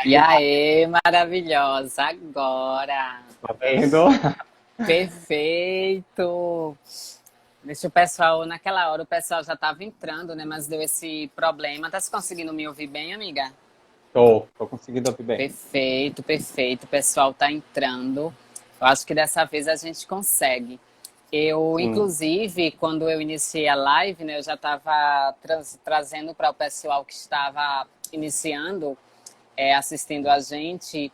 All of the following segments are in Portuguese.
E aí, maravilhosa, agora. Tá vendo? Perfeito. Deixa o pessoal, naquela hora o pessoal já estava entrando, né? Mas deu esse problema. Tá se conseguindo me ouvir bem, amiga? Tô conseguindo ouvir bem. Perfeito, perfeito. O pessoal tá entrando. Eu acho que dessa vez a gente consegue. Eu, Sim. inclusive, quando eu iniciei a live, né, eu já estava trazendo para o pessoal que estava iniciando, assistindo a gente,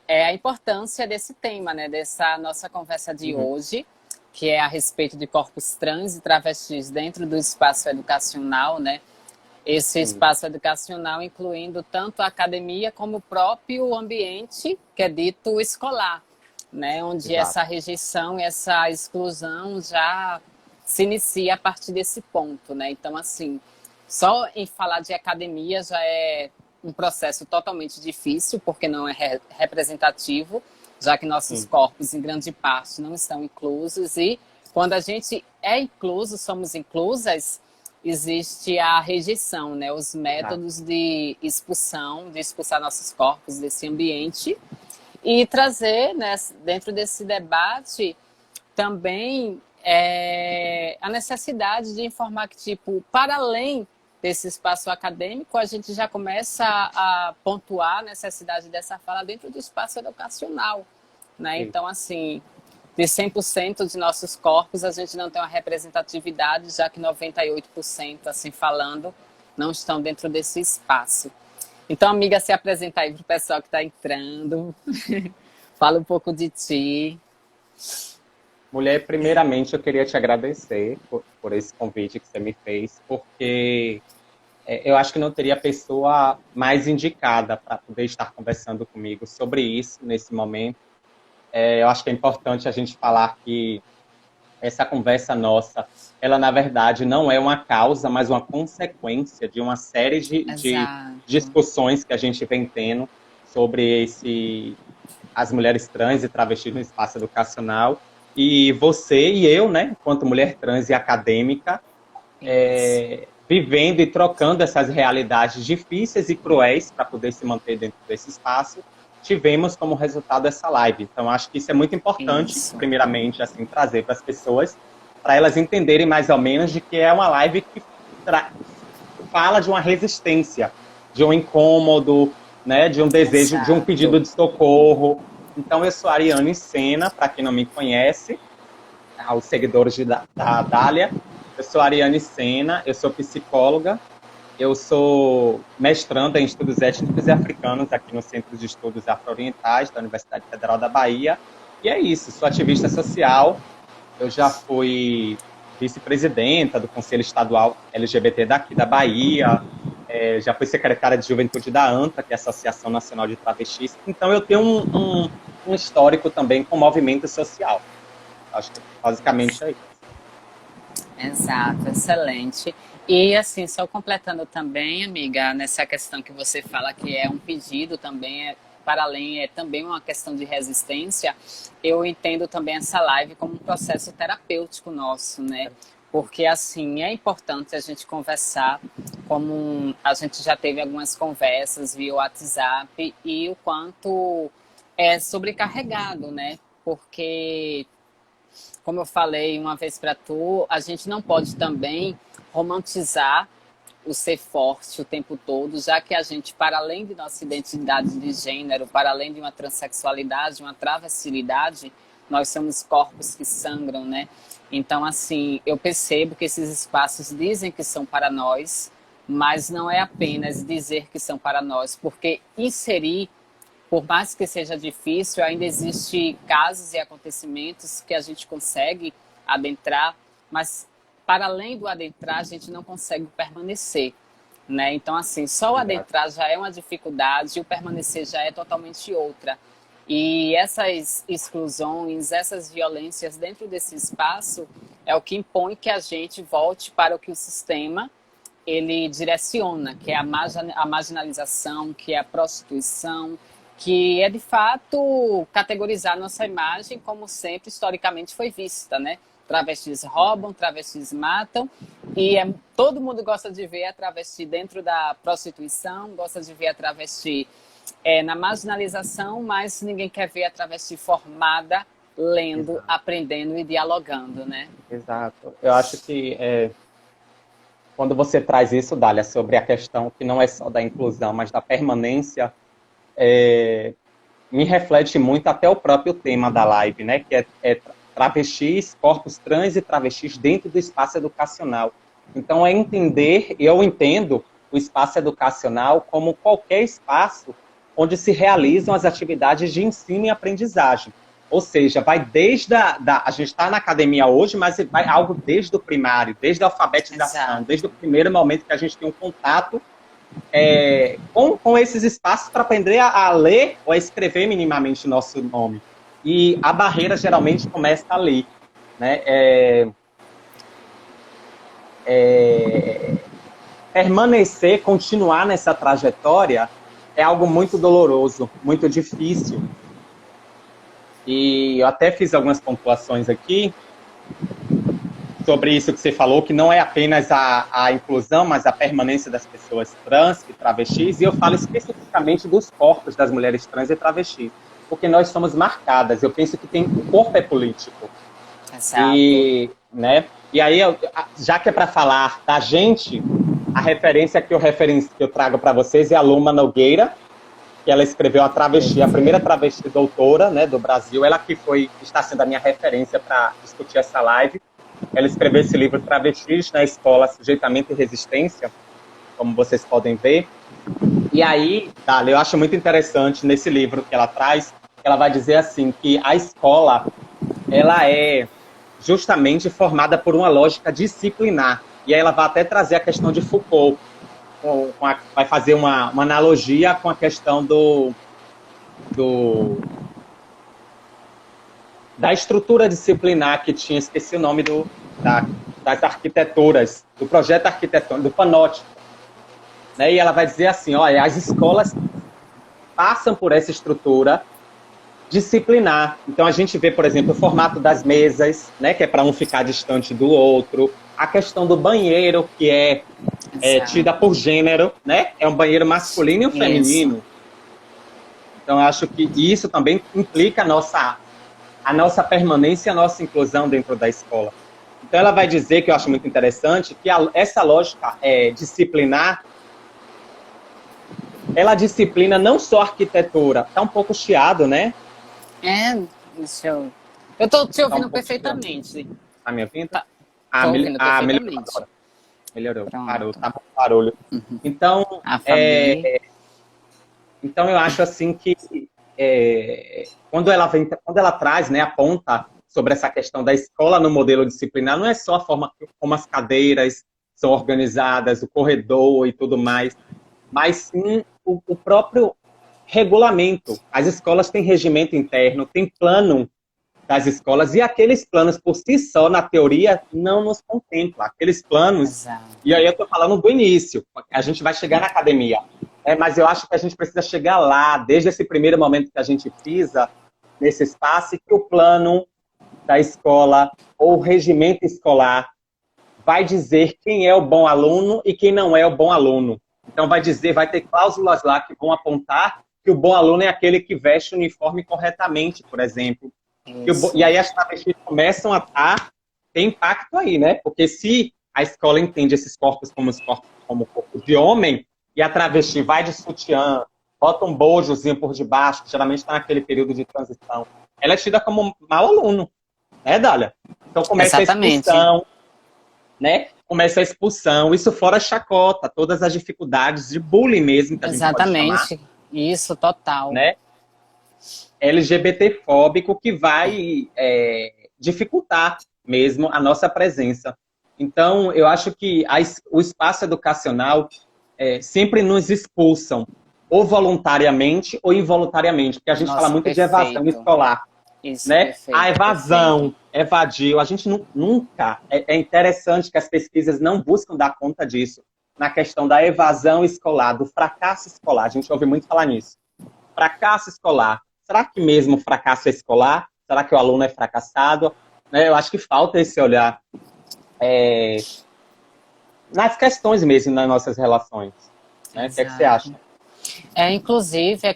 a importância desse tema, né, dessa nossa conversa de Uhum. hoje, que é a respeito de corpos trans e travestis dentro do espaço educacional, né? Esse Sim. espaço educacional incluindo tanto a academia como o próprio ambiente que é dito escolar, né? Onde essa Exato. rejeição e essa exclusão já se inicia a partir desse ponto, né? Então, assim, só em falar de academia já é um processo totalmente difícil, porque não é representativo, já que nossos Sim. corpos, em grande parte, não estão inclusos. E quando a gente é incluso, somos inclusas, existe a rejeição, né? Os Exato. métodos de expulsão, de expulsar nossos corpos desse ambiente e trazer, né, dentro desse debate também a necessidade de informar que, tipo, para além desse espaço acadêmico, a gente já começa a pontuar a necessidade dessa fala dentro do espaço educacional, né? Sim. Então, assim, de 100% de nossos corpos, a gente não tem uma representatividade, já que 98%, assim falando, não estão dentro desse espaço. Então, amiga, se apresenta aí para o pessoal que está entrando. Fala um pouco de ti. Mulher, primeiramente eu queria te agradecer por esse convite que você me fez, porque eu acho que não teria pessoa mais indicada para poder estar conversando comigo sobre isso nesse momento. Eu acho que é importante a gente falar que essa conversa nossa, ela na verdade não é uma causa, mas uma consequência de uma série de Exato. discussões que a gente vem tendo sobre as mulheres trans e travestis no espaço educacional. E você e eu, né, enquanto mulher trans e acadêmica, Isso. vivendo e trocando essas realidades difíceis e cruéis para poder se manter dentro desse espaço, tivemos como resultado essa live. Então, acho que isso é muito importante, Isso. primeiramente, assim, trazer para as pessoas, para elas entenderem mais ou menos de que é uma live que fala de uma resistência, de um incômodo, né, de um desejo, de um pedido Exato. de socorro. Então, eu sou a Ariane Sena, para quem não me conhece, aos seguidores da Dália. Eu sou a Ariane Sena, eu sou psicóloga, eu sou mestranda em estudos étnicos e africanos aqui no Centro de Estudos Afro-Orientais da Universidade Federal da Bahia. E é isso, sou ativista social, eu já fui vice-presidenta do Conselho Estadual LGBT daqui da Bahia, já fui secretária de Juventude da ANTA, que é a Associação Nacional de Travestis. Então eu tenho um histórico também com movimento social. Acho que basicamente é isso. Exato, excelente. E assim, só completando também, amiga, nessa questão que você fala que é um pedido também, para além, é também uma questão de resistência, eu entendo também essa live como um processo terapêutico nosso, né? Porque assim, é importante a gente conversar, como a gente já teve algumas conversas via WhatsApp, e o quanto é sobrecarregado, né? Porque como eu falei uma vez para tu, a gente não pode também romantizar o ser forte o tempo todo, já que a gente, para além de nossa identidade de gênero, para além de uma transexualidade, uma travestilidade, nós somos corpos que sangram, né? Então, assim, eu percebo que esses espaços dizem que são para nós, mas não é apenas dizer que são para nós, porque inserir, por mais que seja difícil, ainda existe casos e acontecimentos que a gente consegue adentrar, mas para além do adentrar, a gente não consegue permanecer, né? Então, assim, só o Exato. adentrar já é uma dificuldade e o permanecer já é totalmente outra. E essas exclusões, essas violências dentro desse espaço é o que impõe que a gente volte para o que o sistema ele direciona, que é a marginalização, que é a prostituição, que é de fato categorizar nossa imagem como sempre historicamente foi vista, né? Travestis roubam, travestis matam, e todo mundo gosta de ver a travesti dentro da prostituição, gosta de ver a travesti na marginalização, mas ninguém quer ver a travesti formada, lendo, Exato. aprendendo e dialogando, né? Exato. Eu acho que quando você traz isso, Dália, sobre a questão que não é só da inclusão, mas da permanência, me reflete muito até o próprio tema da live, né? Que é travestis, corpos trans e travestis dentro do espaço educacional. Então, eu entendo o espaço educacional como qualquer espaço onde se realizam as atividades de ensino e aprendizagem. Ou seja, vai desde a gente está na academia hoje, mas vai algo desde o primário, desde a alfabetização, Exato. desde o primeiro momento que a gente tem um contato com esses espaços para aprender a ler ou a escrever minimamente o nosso nome. E a barreira geralmente começa ali, né? Permanecer, continuar nessa trajetória é algo muito doloroso, muito difícil. E eu até fiz algumas pontuações aqui sobre isso que você falou, que não é apenas a inclusão, mas a permanência das pessoas trans e travestis, e eu falo especificamente dos corpos das mulheres trans e travestis, porque nós somos marcadas. Eu penso que o corpo é político. Exato. E aí, já que é para falar da gente, a referência que eu trago para vocês é a Luma Nogueira, que ela escreveu a travesti, a primeira travesti doutora, né, do Brasil, ela que está sendo a minha referência para discutir essa live. Ela escreveu esse livro Travestis na Escola, Sujeitamento e Resistência, como vocês podem ver. E aí, Dália, eu acho muito interessante nesse livro que ela traz, ela vai dizer assim, que a escola, ela é justamente formada por uma lógica disciplinar. E aí ela vai até trazer a questão de Foucault, vai fazer uma analogia com a questão da estrutura disciplinar que tinha, esqueci o nome das arquiteturas, do projeto arquitetônico, do panóptico. Né? E ela vai dizer assim, olha, as escolas passam por essa estrutura disciplinar. Então a gente vê, por exemplo, o formato das mesas, né, que é para um ficar distante do outro, a questão do banheiro, que é tida por gênero, né? É um banheiro masculino e um feminino. Então eu acho que isso também implica a nossa permanência, a nossa inclusão dentro da escola. Então ela vai dizer, que eu acho muito interessante, que essa lógica disciplinar, ela disciplina não só a arquitetura, tá um pouco chiado, né? Eu tô te ouvindo perfeitamente. Tá me ouvindo? Tô ouvindo perfeitamente. Melhorou, parou, tá com barulho. Uhum. Então, então eu acho assim que quando ela traz, né, aponta sobre essa questão da escola no modelo disciplinar, não é só a forma como as cadeiras são organizadas, o corredor e tudo mais, mas sim o próprio regulamento. As escolas têm regimento interno, tem plano das escolas, e aqueles planos por si só, na teoria, não nos contemplam. Aqueles planos, Exato. E aí eu estou falando do início, a gente vai chegar na academia, mas eu acho que a gente precisa chegar lá, desde esse primeiro momento que a gente pisa nesse espaço, e que o plano da escola, ou o regimento escolar, vai dizer quem é o bom aluno e quem não é o bom aluno. Então vai ter cláusulas lá que vão apontar que o bom aluno é aquele que veste o uniforme corretamente, por exemplo. E aí as travestis começam a ter impacto aí, né? Porque se a escola entende esses corpos como corpos de homem, e a travesti vai de sutiã, bota um bojozinho por debaixo, que geralmente está naquele período de transição, ela é tida como mau aluno, né, Dália? Então começa a expulsão, né? Começa a expulsão, isso fora chacota, todas as dificuldades de bullying mesmo, que a gente pode chamar. Isso, total. Né? LGBT-fóbico, que vai dificultar mesmo a nossa presença. Então, eu acho que o espaço educacional sempre nos expulsam, ou voluntariamente ou involuntariamente, porque a gente fala muito de evasão escolar. Isso, né? Perfeito, a evasão, evadiu. A gente nunca... É interessante que as pesquisas não buscam dar conta disso, na questão da evasão escolar, do fracasso escolar. A gente ouve muito falar nisso. Fracasso escolar. Será que mesmo fracasso é escolar? Será que o aluno é fracassado? Eu acho que falta esse olhar nas questões mesmo, nas nossas relações. Né? O que é que você acha? Inclusive,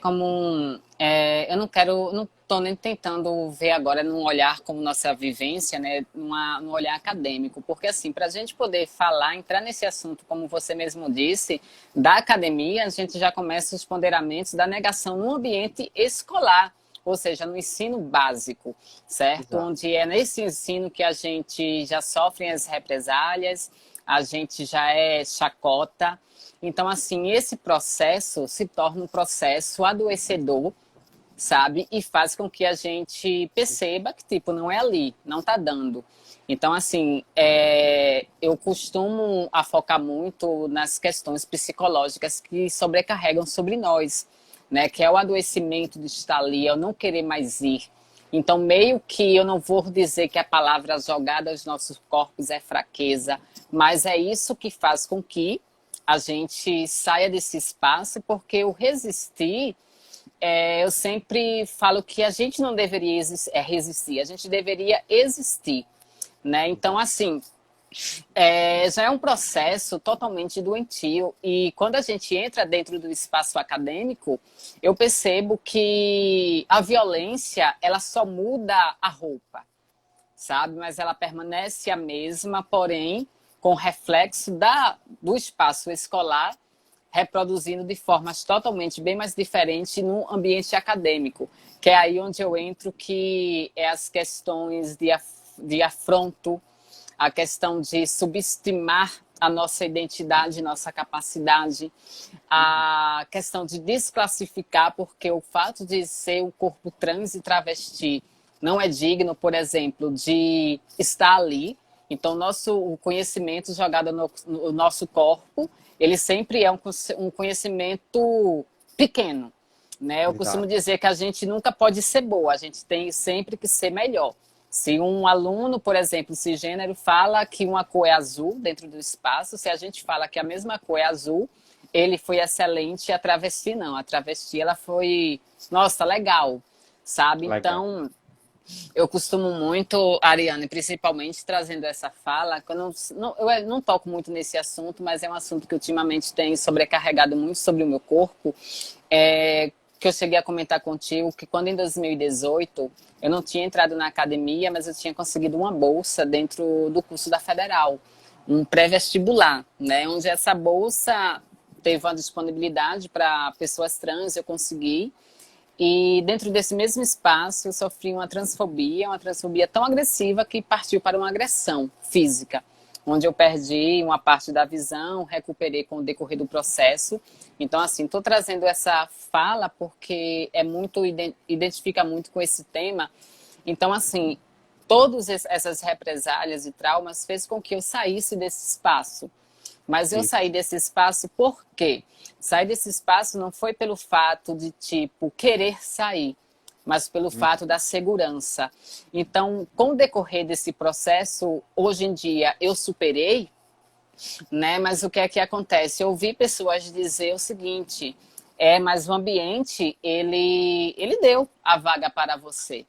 eu não quero, não estou nem tentando ver agora num olhar como nossa vivência, né, num olhar acadêmico, porque assim, para a gente poder falar, entrar nesse assunto, como você mesmo disse, da academia, a gente já começa os ponderamentos da negação no ambiente escolar, ou seja, no ensino básico, certo? Exato. Onde é nesse ensino que a gente já sofre as represálias, a gente já é chacota. Então, assim, esse processo se torna um processo adoecedor, sabe? E faz com que a gente perceba que, tipo, não é ali, não tá dando. Então, assim, eu costumo a focar muito nas questões psicológicas que sobrecarregam sobre nós, né? Que é o adoecimento de estar ali, eu não querer mais ir. Então, meio que eu não vou dizer que a palavra jogada aos nossos corpos é fraqueza, mas é isso que faz com que a gente saia desse espaço, porque o resistir, eu sempre falo que a gente não deveria resistir, a gente deveria existir, né? Então, assim, já é um processo totalmente doentio. E quando a gente entra dentro do espaço acadêmico, eu percebo que a violência, ela só muda a roupa, sabe? Mas ela permanece a mesma, porém, com reflexo do espaço escolar, reproduzindo de formas totalmente bem mais diferentes no ambiente acadêmico, que é aí onde eu entro, que é as questões de afronto, a questão de subestimar a nossa identidade, nossa capacidade, a questão de desclassificar, porque o fato de ser um corpo trans e travesti não é digno, por exemplo, de estar ali. Então, o conhecimento jogado no nosso corpo, ele sempre é um conhecimento pequeno, né? Eu costumo Exato. dizer que a gente nunca pode ser boa, a gente tem sempre que ser melhor. Se um aluno, por exemplo, cisgênero, fala que uma cor é azul dentro do espaço, se a gente fala que a mesma cor é azul, ele foi excelente, e a travesti não. A travesti, ela foi, nossa, legal, sabe? Legal. Então, eu costumo muito, Ariane, principalmente trazendo essa fala, que eu não toco muito nesse assunto, mas é um assunto que ultimamente tem sobrecarregado muito sobre o meu corpo, que eu cheguei a comentar contigo, que quando em 2018 eu não tinha entrado na academia, mas eu tinha conseguido uma bolsa dentro do curso da Federal, um pré-vestibular, né? Onde essa bolsa teve uma disponibilidade para pessoas trans, eu consegui. E dentro desse mesmo espaço eu sofri uma transfobia tão agressiva que partiu para uma agressão física, onde eu perdi uma parte da visão, recuperei com o decorrer do processo. Então, assim, estou trazendo essa fala porque identifica muito com esse tema. Então, assim, todas essas represálias e traumas fez com que eu saísse desse espaço. Mas eu Isso. saí desse espaço por quê? Sair desse espaço não foi pelo fato de, tipo, querer sair, mas pelo fato da segurança. Então, com o decorrer desse processo, hoje em dia eu superei, né? Mas o que é que acontece? Eu ouvi pessoas dizer o seguinte: mas o ambiente, ele deu a vaga para você.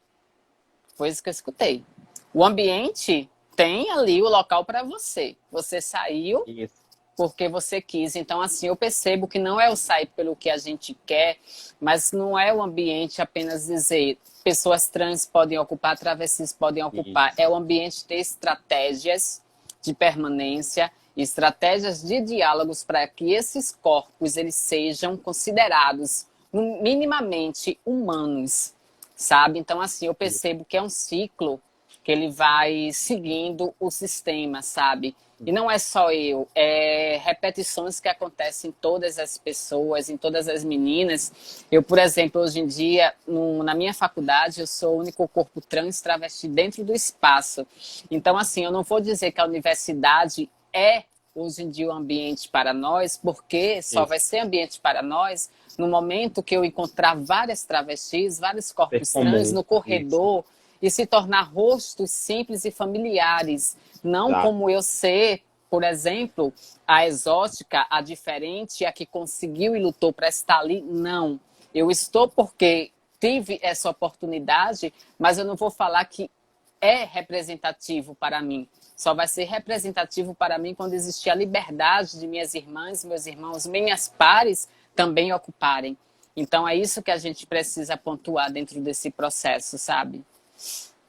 Foi isso que eu escutei. O ambiente tem ali o local para você. Você saiu Isso. porque você quis. Então, assim, eu percebo que não é o sair pelo que a gente quer, mas não é o ambiente apenas dizer pessoas trans podem ocupar, travestis podem ocupar. Isso. É o ambiente ter estratégias de permanência, estratégias de diálogos para que esses corpos eles sejam considerados minimamente humanos, sabe? Então, assim, eu percebo que é um ciclo que ele vai seguindo o sistema, sabe? E não é só eu, é repetições que acontecem em todas as pessoas, em todas as meninas. Eu, por exemplo, hoje em dia, na minha faculdade, eu sou o único corpo trans travesti dentro do espaço. Então, assim, eu não vou dizer que a universidade é, hoje em dia, um ambiente para nós, porque só vai Isso. ser ambiente para nós no momento que eu encontrar várias travestis, vários Ser corpos trans comum. no Isso. corredor, e se tornar rostos simples e familiares. Não Exato. como eu ser, por exemplo, a exótica, a diferente, a que conseguiu e lutou para estar ali. Não. Eu estou porque tive essa oportunidade, mas eu não vou falar que é representativo para mim. só vai ser representativo para mim quando existir a liberdade de minhas irmãs, meus irmãos, minhas pares também ocuparem. Então é isso que a gente precisa pontuar dentro desse processo, sabe?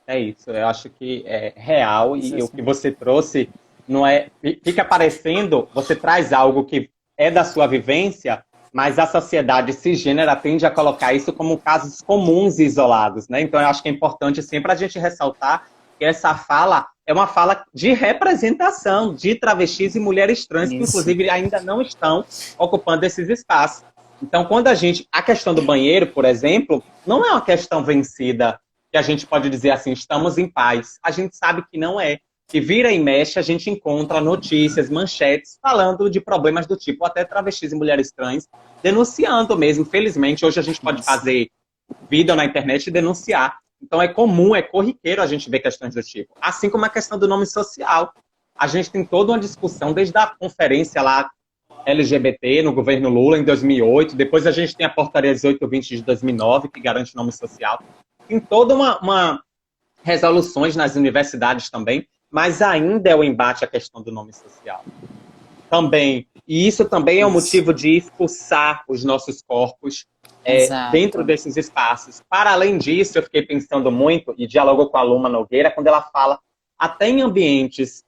É isso, eu acho que é real Isso e o que assim. você trouxe não é. Fica parecendo, você traz algo que é da sua vivência, mas a sociedade cisgênera tende a colocar isso como casos comuns e isolados, né? Então eu acho que é importante sempre a gente ressaltar que essa fala é uma fala de representação de travestis e mulheres trans que, Isso. inclusive, ainda não estão ocupando esses espaços. Então, quando a questão do banheiro, por exemplo, não é uma questão vencida que a gente pode dizer assim, estamos em paz. A gente sabe que não é. Que vira e mexe, a gente encontra notícias, manchetes, falando de problemas do tipo, até travestis e mulheres trans, denunciando mesmo. Felizmente, hoje a gente pode fazer vídeo na internet e denunciar. Então é comum, é corriqueiro a gente ver questões do tipo. Assim como a questão do nome social. A gente tem toda uma discussão desde a conferência lá LGBT no governo Lula em 2008, depois a gente tem a portaria 1820 de 2009, que garante o nome social. Tem toda uma resoluções nas universidades também, mas ainda é o embate à questão do nome social. Também. E isso também é um motivo de expulsar os nossos corpos dentro Exato. desses espaços. Para além disso, eu fiquei pensando muito, e dialogo com a Luma Nogueira, quando ela fala, até em ambientes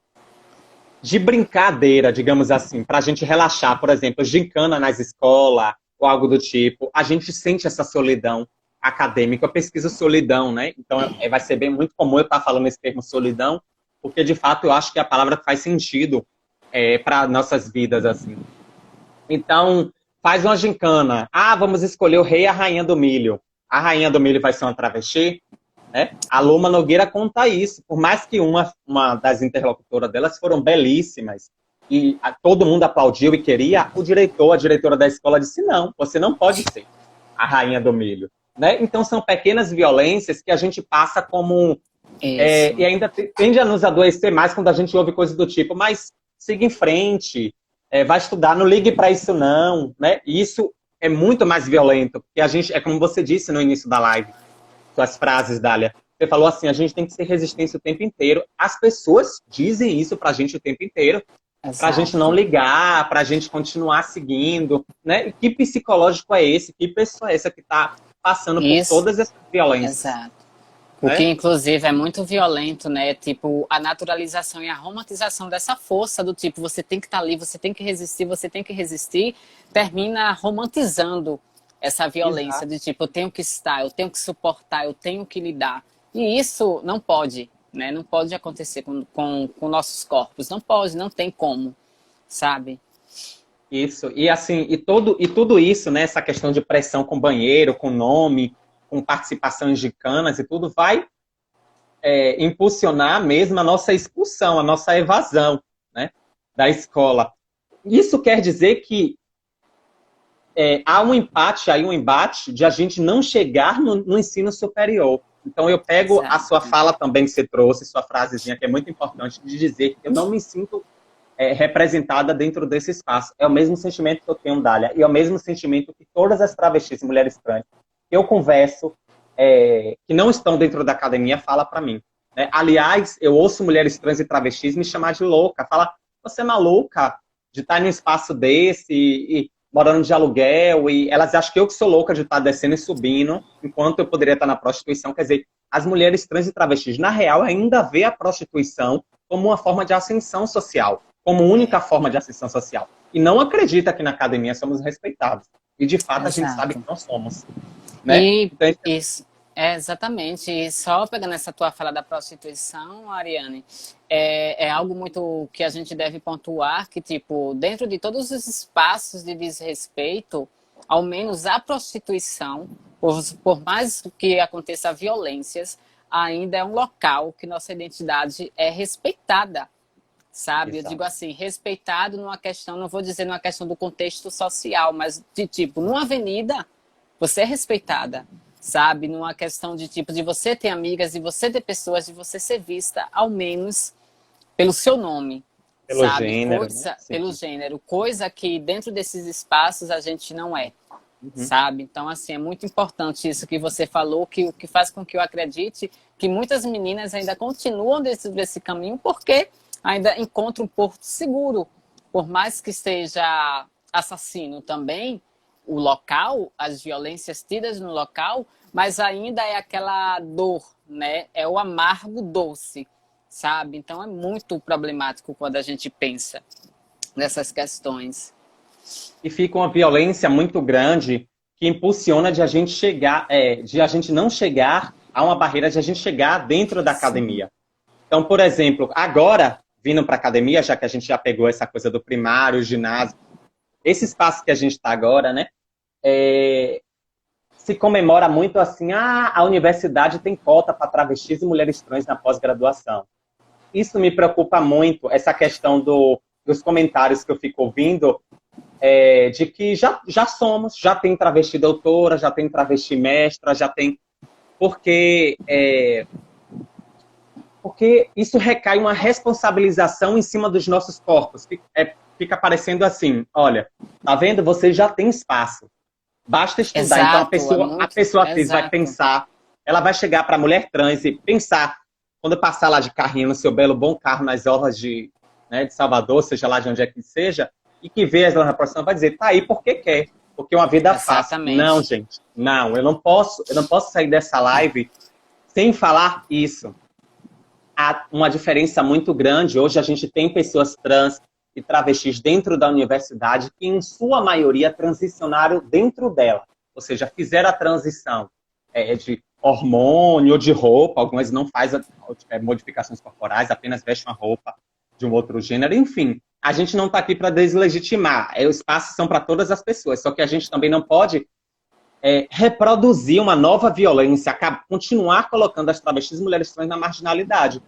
de brincadeira, digamos assim, para a gente relaxar, por exemplo, gincana nas escolas, ou algo do tipo, a gente sente essa solidão acadêmica. Eu pesquiso solidão, né? Então vai ser bem muito comum eu estar falando esse termo solidão, porque de fato eu acho que é a palavra que faz sentido para nossas vidas, assim. Então, faz uma gincana. Ah, vamos escolher o rei e a rainha do milho. A rainha do milho vai ser uma travesti, né? A Luma Nogueira conta isso. Por mais que uma das interlocutoras delas foram belíssimas e todo mundo aplaudiu e queria, a diretora da escola disse, não, você não pode ser a rainha do milho. Né? Então, são pequenas violências que a gente passa como... e Isso. ainda tende a nos adoecer mais quando a gente ouve coisas do tipo, mas siga em frente, vai estudar, não ligue para isso não, né? E isso é muito mais violento, porque a gente, é como você disse no início da live, suas frases, Dália, você falou assim, a gente tem que ser resistência o tempo inteiro. As pessoas dizem isso pra gente o tempo inteiro, pra gente não Exato. ligar, pra gente continuar seguindo, né? E que psicológico é esse? Que pessoa é essa que tá passando por Isso. todas essas violências, Exato. O que, né? inclusive, é muito violento, né? Tipo, a naturalização e a romantização dessa força do tipo, você tem que estar ali, você tem que resistir, termina romantizando essa violência Exato. de tipo, eu tenho que estar, eu tenho que suportar, eu tenho que lidar. E isso não pode, né? Não pode acontecer com nossos corpos. Não pode, não tem como, sabe? Isso, e assim, e tudo isso, né, essa questão de pressão com banheiro, com nome, com participações de canas e tudo, vai impulsionar mesmo a nossa expulsão, a nossa evasão, né, da escola. Isso quer dizer que há um empate, aí um embate de a gente não chegar no ensino superior. Então eu pego a sua Exato. fala também que você trouxe, sua frasezinha que é muito importante de dizer que eu não me sinto representada dentro desse espaço. É o mesmo sentimento que eu tenho, Dália, e é o mesmo sentimento que todas as travestis e mulheres trans que eu converso, que não estão dentro da academia, fala para mim. Né? Aliás, eu ouço mulheres trans e travestis me chamar de louca, fala, você é maluca de estar em um espaço desse e morando de aluguel, e elas acham que eu que sou louca de estar descendo e subindo, enquanto eu poderia estar na prostituição. Quer dizer, as mulheres trans e travestis, na real, ainda vê a prostituição como uma forma de ascensão social, como única forma de ascensão social. E não acredita que na academia somos respeitados. E, de fato, a gente sabe que Exato. não somos. Né? E Então, isso, exatamente. E só pegando essa tua fala da prostituição, Ariane, é algo muito que a gente deve pontuar que, tipo, dentro de todos os espaços de desrespeito, ao menos a prostituição, por mais que aconteça violências, ainda é um local que nossa identidade é respeitada, sabe? Eu digo exato. assim, respeitado numa questão, não vou dizer numa questão do contexto social, mas de tipo, numa avenida, você é respeitada, sabe? Numa questão de tipo, de você ter amigas, de você ter pessoas, de você ser vista, ao menos, pelo seu nome, Pelo sabe? gênero, né? Coisa, Sim. pelo gênero, coisa que dentro desses espaços a gente não é, Uhum. sabe? Então, assim, é muito importante isso que você falou, que o que faz com que eu acredite que muitas meninas ainda continuam desse caminho, porque ainda encontra um porto seguro. Por mais que seja assassino também, o local, as violências tidas no local, mas ainda é aquela dor, né? É o amargo doce, sabe? Então é muito problemático quando a gente pensa nessas questões. E fica uma violência muito grande que impulsiona de a gente chegar, de a gente não chegar a uma barreira de a gente chegar dentro da Sim. academia. Então, por exemplo, agora, vindo para a academia, já que a gente já pegou essa coisa do primário, ginásio, esse espaço que a gente está agora, né? Se comemora muito assim, a universidade tem cota para travestis e mulheres trans na pós-graduação. Isso me preocupa muito, essa questão dos comentários que eu fico ouvindo, de que já tem travesti doutora, já tem travesti mestra, já tem... Porque isso recai uma responsabilização em cima dos nossos corpos. Fica parecendo assim, olha, tá vendo? Você já tem espaço. Basta estudar. Então Exato, é a muito pessoa cis vai exato. pensar, ela vai chegar para a mulher trans e pensar, quando passar lá de carrinho no seu belo bom carro nas orlas de Salvador, seja lá de onde é que seja, e que vê a reprodução, vai dizer, tá aí porque quer, porque uma vida fácil. Não, Exatamente. gente, não, eu não posso sair dessa live sem falar isso. Há uma diferença muito grande. Hoje a gente tem pessoas trans e travestis dentro da universidade que, em sua maioria, transicionaram dentro dela. Ou seja, fizeram a transição de hormônio, de roupa. Algumas não fazem modificações corporais, apenas vestem uma roupa de um outro gênero. Enfim, a gente não está aqui para deslegitimar. Os espaços são para todas as pessoas. Só que a gente também não pode reproduzir uma nova violência, continuar colocando as travestis e mulheres trans na marginalidade.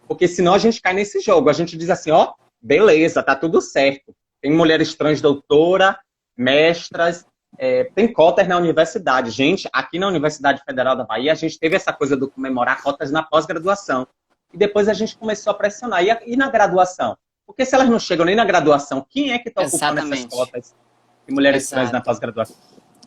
Porque senão a gente cai nesse jogo. A gente diz assim, ó, beleza, tá tudo certo. Tem mulheres trans doutora, mestras, tem cotas na universidade. Gente, aqui na Universidade Federal da Bahia, a gente teve essa coisa do comemorar cotas na pós-graduação. E depois a gente começou a pressionar. E na graduação? Porque se elas não chegam nem na graduação, quem é que está ocupando essas Exatamente. cotas de mulheres trans na Exato. pós-graduação?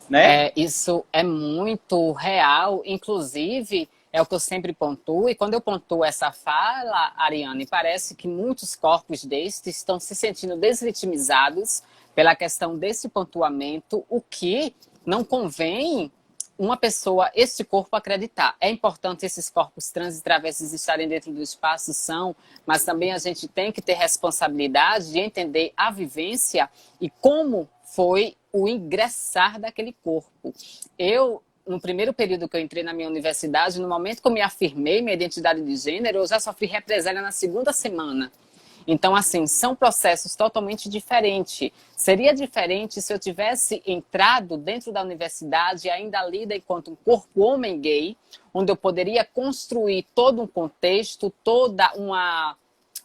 Né? Isso é muito real, inclusive é o que eu sempre pontuo, e quando eu pontuo essa fala, Ariane, parece que muitos corpos destes estão se sentindo desvitimizados pela questão desse pontuamento, o que não convém uma pessoa, esse corpo, acreditar. É importante esses corpos trans e travestis estarem dentro do espaço, são, mas também a gente tem que ter responsabilidade de entender a vivência e como foi o ingressar daquele corpo. Eu, no primeiro período que eu entrei na minha universidade, no momento que eu me afirmei minha identidade de gênero, eu já sofri represália na segunda semana. Então, assim, são processos totalmente diferentes. Seria diferente se eu tivesse entrado dentro da universidade, ainda lida enquanto um corpo homem gay, onde eu poderia construir todo um contexto, toda uma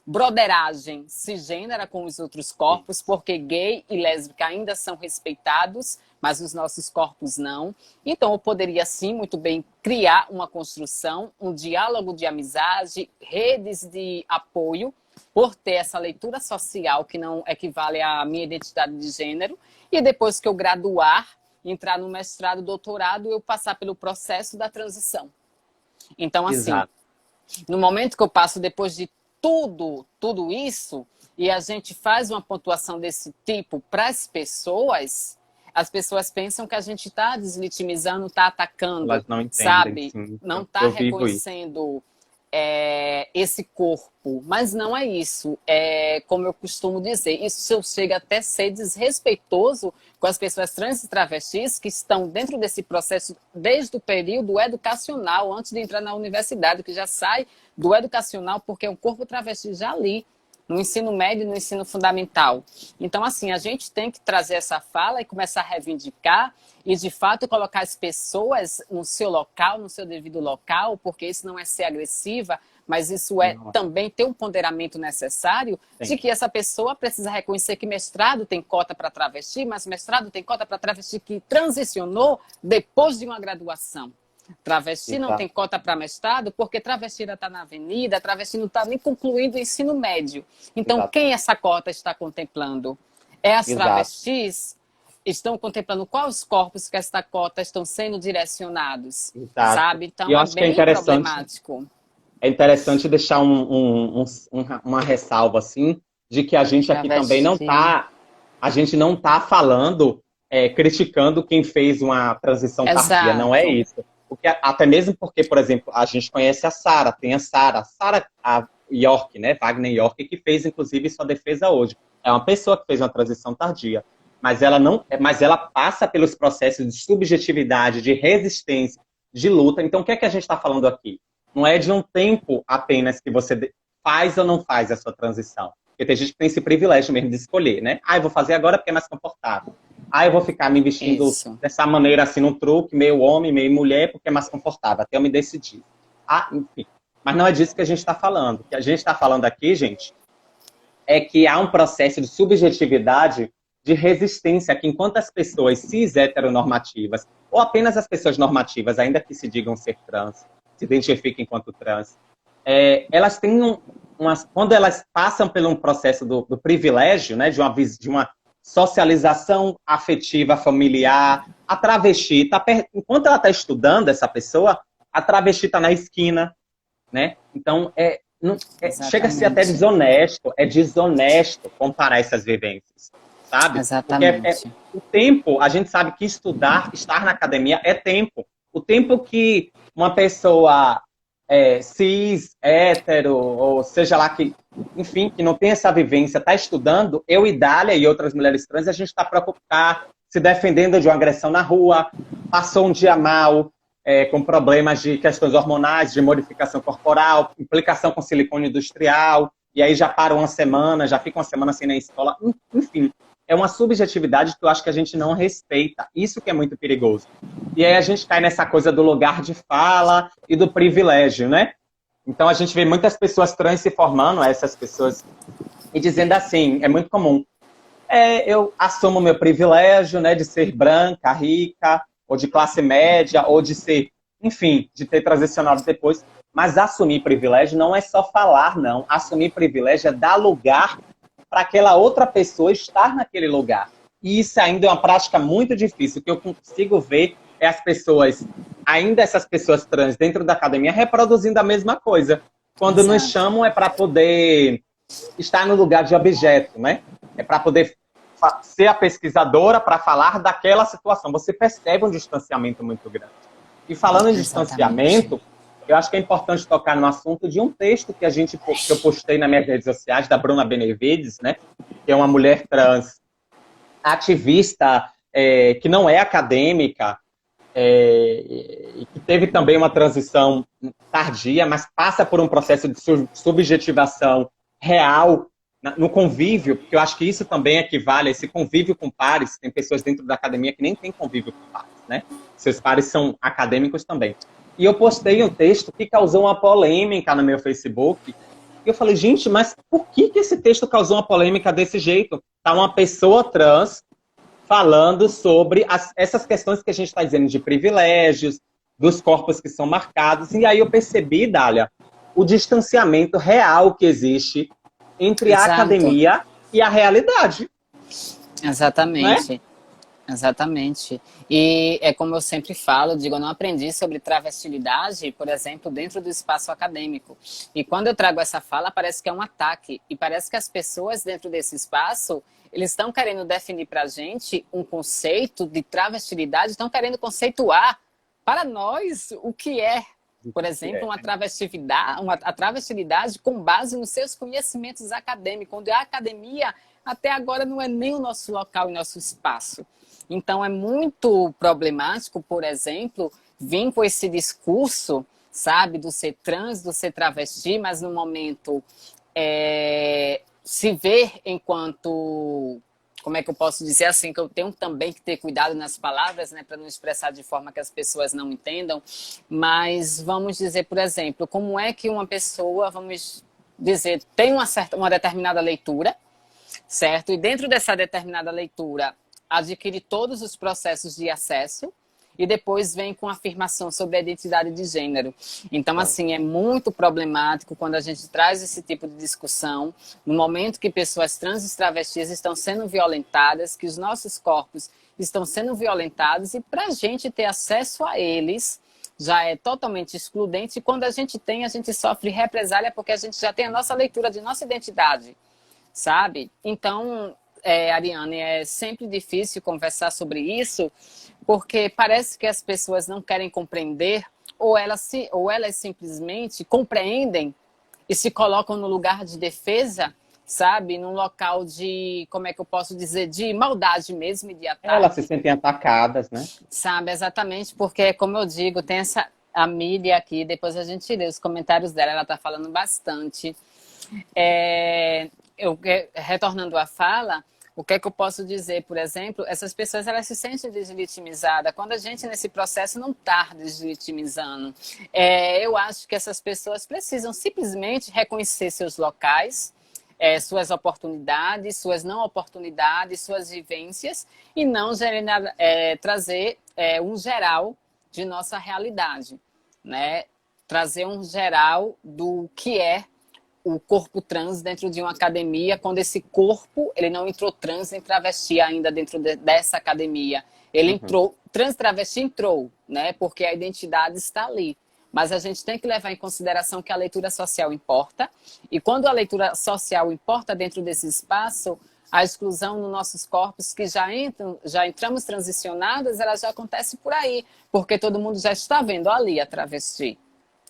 broderagem cisgênera com os outros corpos, porque gay e lésbica ainda são respeitados, mas os nossos corpos não. Então, eu poderia, sim, muito bem criar uma construção, um diálogo de amizade, redes de apoio, por ter essa leitura social que não equivale à minha identidade de gênero, e depois que eu graduar, entrar no mestrado, doutorado, eu passar pelo processo da transição. Então, assim, Exato. no momento que eu passo depois de tudo isso, e a gente faz uma pontuação desse tipo para as pessoas pensam que a gente está deslegitimizando, está atacando, Elas não entendem, sabe? sim. Não Eu, está eu vivo isso. reconhecendo esse corpo. Mas não é isso. Como eu costumo dizer, isso chega até a ser desrespeitoso com as pessoas trans e travestis que estão dentro desse processo desde o período educacional, antes de entrar na universidade, que já sai do educacional porque é um corpo travesti já ali, no ensino médio e no ensino fundamental. Então, assim, a gente tem que trazer essa fala e começar a reivindicar e, de fato, colocar as pessoas no seu local, no seu devido local, porque isso não é ser agressiva, mas isso é também ter um ponderamento necessário de que essa pessoa precisa reconhecer que mestrado tem cota para travesti, mas mestrado tem cota para travesti que transicionou depois de uma graduação. Travesti não tem cota para mestrado porque travesti está na avenida, travesti não está nem concluindo o ensino médio. Então, quem essa cota está contemplando? É as travestis? Estão contemplando quais corpos que esta cota estão sendo direcionados? Sabe? Então, E eu é acho que é bem interessante. problemático. é interessante deixar uma ressalva, assim, de que a gente aqui também não Travesti. está, a gente não está falando, criticando quem fez uma transição tardia, não é Exato. isso. Porque, até mesmo porque, por exemplo, a gente conhece a Sara, tem a Sara a York, né, Wagner York, que fez, inclusive, sua defesa hoje. É uma pessoa que fez uma transição tardia, mas ela não, mas ela passa pelos processos de subjetividade, de resistência, de luta. Então, o que é que a gente está falando aqui? Não é de um tempo apenas que você faz ou não faz a sua transição. Porque tem gente que tem esse privilégio mesmo de escolher, né? Ah, eu vou fazer agora porque é mais confortável. Ah, eu vou ficar me vestindo Isso. dessa maneira, assim, num truque, meio homem, meio mulher, porque é mais confortável, até eu me decidir. Ah, enfim. Mas não é disso que a gente está falando. O que a gente está falando aqui, gente, é que há um processo de subjetividade, de resistência, que enquanto as pessoas cis heteronormativas, ou apenas as pessoas normativas, ainda que se digam ser trans, se identifiquem enquanto trans, elas têm quando elas passam por um processo do privilégio, né, de uma socialização afetiva familiar, a travesti, enquanto ela está estudando, essa pessoa, a travesti está na esquina, né? Então, chega a ser até Exatamente. desonesto, é desonesto comparar essas vivências, sabe? Porque Exatamente. o tempo, a gente sabe que estar na academia é tempo. O tempo que uma pessoa cis, hétero, ou seja lá que, enfim, que não tem essa vivência, está estudando, eu e Dália e outras mulheres trans, a gente está preocupado, se defendendo de uma agressão na rua, passou um dia mal, com problemas de questões hormonais, de modificação corporal, implicação com silicone industrial, e aí já para uma semana, já fica uma semana sem ir na escola. Enfim, é uma subjetividade que eu acho que a gente não respeita. Isso que é muito perigoso. E aí a gente cai nessa coisa do lugar de fala e do privilégio, né? Então a gente vê muitas pessoas trans se formando, essas pessoas, e dizendo assim, é muito comum, eu assumo meu privilégio, né, de ser branca, rica, ou de classe média, ou de ser, enfim, de ter transicionado depois. Mas assumir privilégio não é só falar, não. Assumir privilégio é dar lugar para aquela outra pessoa estar naquele lugar. E isso ainda é uma prática muito difícil. O que eu consigo ver é as pessoas, ainda essas pessoas trans dentro da academia, reproduzindo a mesma coisa. Quando nos Exato. chamam é para poder estar no lugar de objeto, né? É para poder ser a pesquisadora para falar daquela situação. Você percebe um distanciamento muito grande. E falando em Exatamente. distanciamento, eu acho que é importante tocar no assunto de um texto que eu postei nas minhas redes sociais, da Bruna Benevides, né? Que é uma mulher trans ativista, que não é acadêmica, e que teve também uma transição tardia, mas passa por um processo de subjetivação real no convívio, porque eu acho que isso também equivale a esse convívio com pares. Tem pessoas dentro da academia que nem têm convívio com pares, né? Seus pares são acadêmicos também. E eu postei um texto que causou uma polêmica no meu Facebook. E eu falei, gente, mas por que esse texto causou uma polêmica desse jeito? Tá uma pessoa trans falando sobre essas questões que a gente está dizendo de privilégios, dos corpos que são marcados. E aí eu percebi, Dália, o distanciamento real que existe entre a Exato. academia e a realidade, né? Exatamente. Exatamente. E é como eu sempre falo, digo, eu não aprendi sobre travestilidade, por exemplo, dentro do espaço acadêmico. E quando eu trago essa fala, parece que é um ataque. E parece que as pessoas dentro desse espaço, eles estão querendo definir para a gente um conceito de travestilidade, estão querendo conceituar para nós o que é, por exemplo, a travestilidade com base nos seus conhecimentos acadêmicos, onde a academia até agora não é nem o nosso local e nosso espaço. Então, é muito problemático, por exemplo, vir com esse discurso, sabe, do ser trans, do ser travesti, mas no momento se ver enquanto, como é que eu posso dizer assim, que eu tenho também que ter cuidado nas palavras, né, para não expressar de forma que as pessoas não entendam, mas vamos dizer, por exemplo, como é que uma pessoa, vamos dizer, tem uma determinada leitura, certo? E dentro dessa determinada leitura, adquire todos os processos de acesso e depois vem com afirmação sobre a identidade de gênero. Então, assim, é muito problemático quando a gente traz esse tipo de discussão no momento que pessoas trans e travestis estão sendo violentadas, que os nossos corpos estão sendo violentados e para a gente ter acesso a eles, já é totalmente excludente. E quando a gente tem, a gente sofre represália porque a gente já tem a nossa leitura de nossa identidade, sabe? Então, Ariane, é sempre difícil conversar sobre isso, porque parece que as pessoas não querem compreender, ou elas simplesmente compreendem e se colocam no lugar de defesa, sabe? Num local de, como é que eu posso dizer, de maldade mesmo e de Elas se ataque, sentem atacadas, né? sabe? Exatamente, porque, como eu digo, tem a Miriam aqui, depois a gente lê os comentários dela, ela está falando bastante. Retornando à fala, o que é que eu posso dizer? Por exemplo, essas pessoas elas se sentem deslegitimizadas quando a gente nesse processo não está deslegitimizando. Eu acho que essas pessoas precisam simplesmente reconhecer seus locais, suas oportunidades, suas não oportunidades, suas vivências e não trazer um geral de nossa realidade, né? Trazer um geral do que é o corpo trans dentro de uma academia, quando esse corpo, ele não entrou trans nem travesti ainda dentro dessa academia. Ele entrou, trans travesti entrou, né? Porque a identidade está ali. Mas a gente tem que levar em consideração que a leitura social importa. E quando a leitura social importa dentro desse espaço, a exclusão nos nossos corpos que já entramos transicionadas, ela já acontece por aí. Porque todo mundo já está vendo ali a travesti,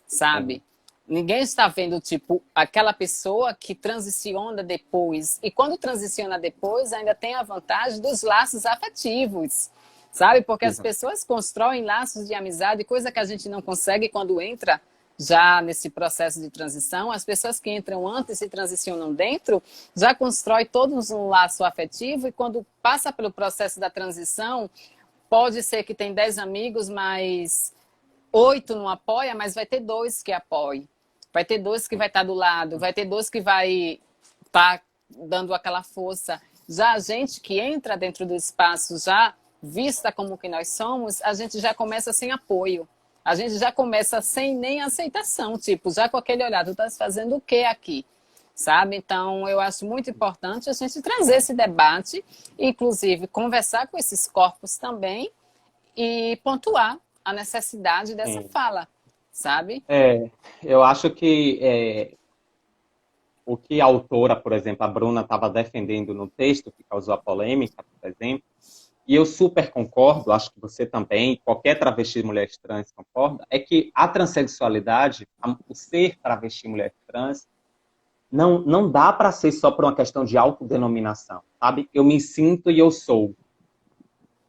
sabe? Ninguém está vendo, tipo, aquela pessoa que transiciona depois. E quando transiciona depois, ainda tem a vantagem dos laços afetivos, sabe? Porque as pessoas constroem laços de amizade, coisa que a gente não consegue quando entra já nesse processo de transição. As pessoas que entram antes e transicionam dentro, já constroem todos um laço afetivo e quando passa pelo processo da transição, pode ser que tem 10 amigos, mas 8 não apoia, mas vai ter 2 que apoiem. Vai ter 2 que vai estar do lado, vai ter 2 que vai estar dando aquela força. Já a gente que entra dentro do espaço, já vista como que nós somos, a gente já começa sem apoio. A gente já começa sem nem aceitação, tipo, já com aquele olhar, tu estás fazendo o que aqui? Sabe? Então, eu acho muito importante a gente trazer esse debate, inclusive conversar com esses corpos também e pontuar a necessidade dessa fala, sabe? Eu acho que o que a autora, por exemplo, a Bruna, estava defendendo no texto, que causou a polêmica, por exemplo, e eu super concordo, acho que você também, qualquer travesti mulher trans concorda, é que a transexualidade, o ser travesti mulher trans, não dá para ser só por uma questão de autodenominação, sabe? Eu me sinto e eu sou.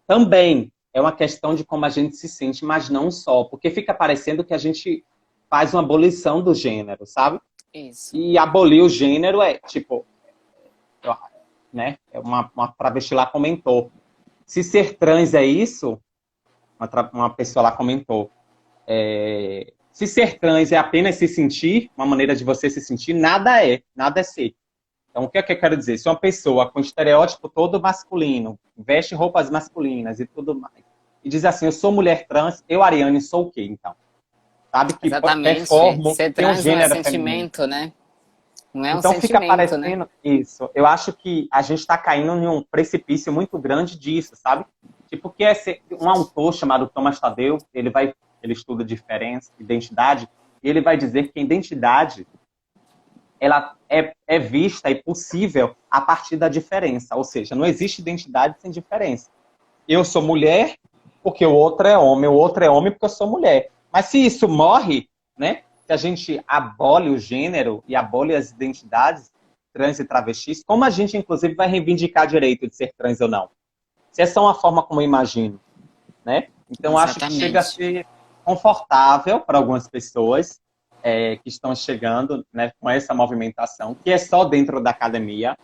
Também é uma questão de como a gente se sente, mas não só, porque fica parecendo que a gente faz uma abolição do gênero, sabe? Isso. E abolir o gênero é, tipo, né? Uma travesti lá comentou. Se ser trans é isso, uma pessoa lá comentou, se ser trans é apenas se sentir, uma maneira de você se sentir, nada é ser. Então, o que é que eu quero dizer? Se uma pessoa com estereótipo todo masculino, veste roupas masculinas e tudo mais, e diz assim, eu sou mulher trans, eu, Ariane, sou o quê, então? Sabe que exatamente. performo, Ser tem um trans não é gênero sentimento, feminino. né? Não é um Então fica sentimento, né? parecendo isso. Eu acho que a gente está caindo em um precipício muito grande disso, sabe? Tipo, que um autor chamado Thomas Tadeu, ele estuda diferença, identidade, e ele vai dizer que a identidade ela é vista e possível a partir da diferença. Ou seja, não existe identidade sem diferença. Eu sou mulher porque o outro é homem porque eu sou mulher. Mas se isso morre, né? Se a gente abole o gênero e abole as identidades trans e travestis, como a gente, inclusive, vai reivindicar direito de ser trans ou não? Se essa é uma forma como eu imagino, né? Então, acho que chega a ser confortável para algumas pessoas que estão chegando, né, com essa movimentação, que é só dentro da academia,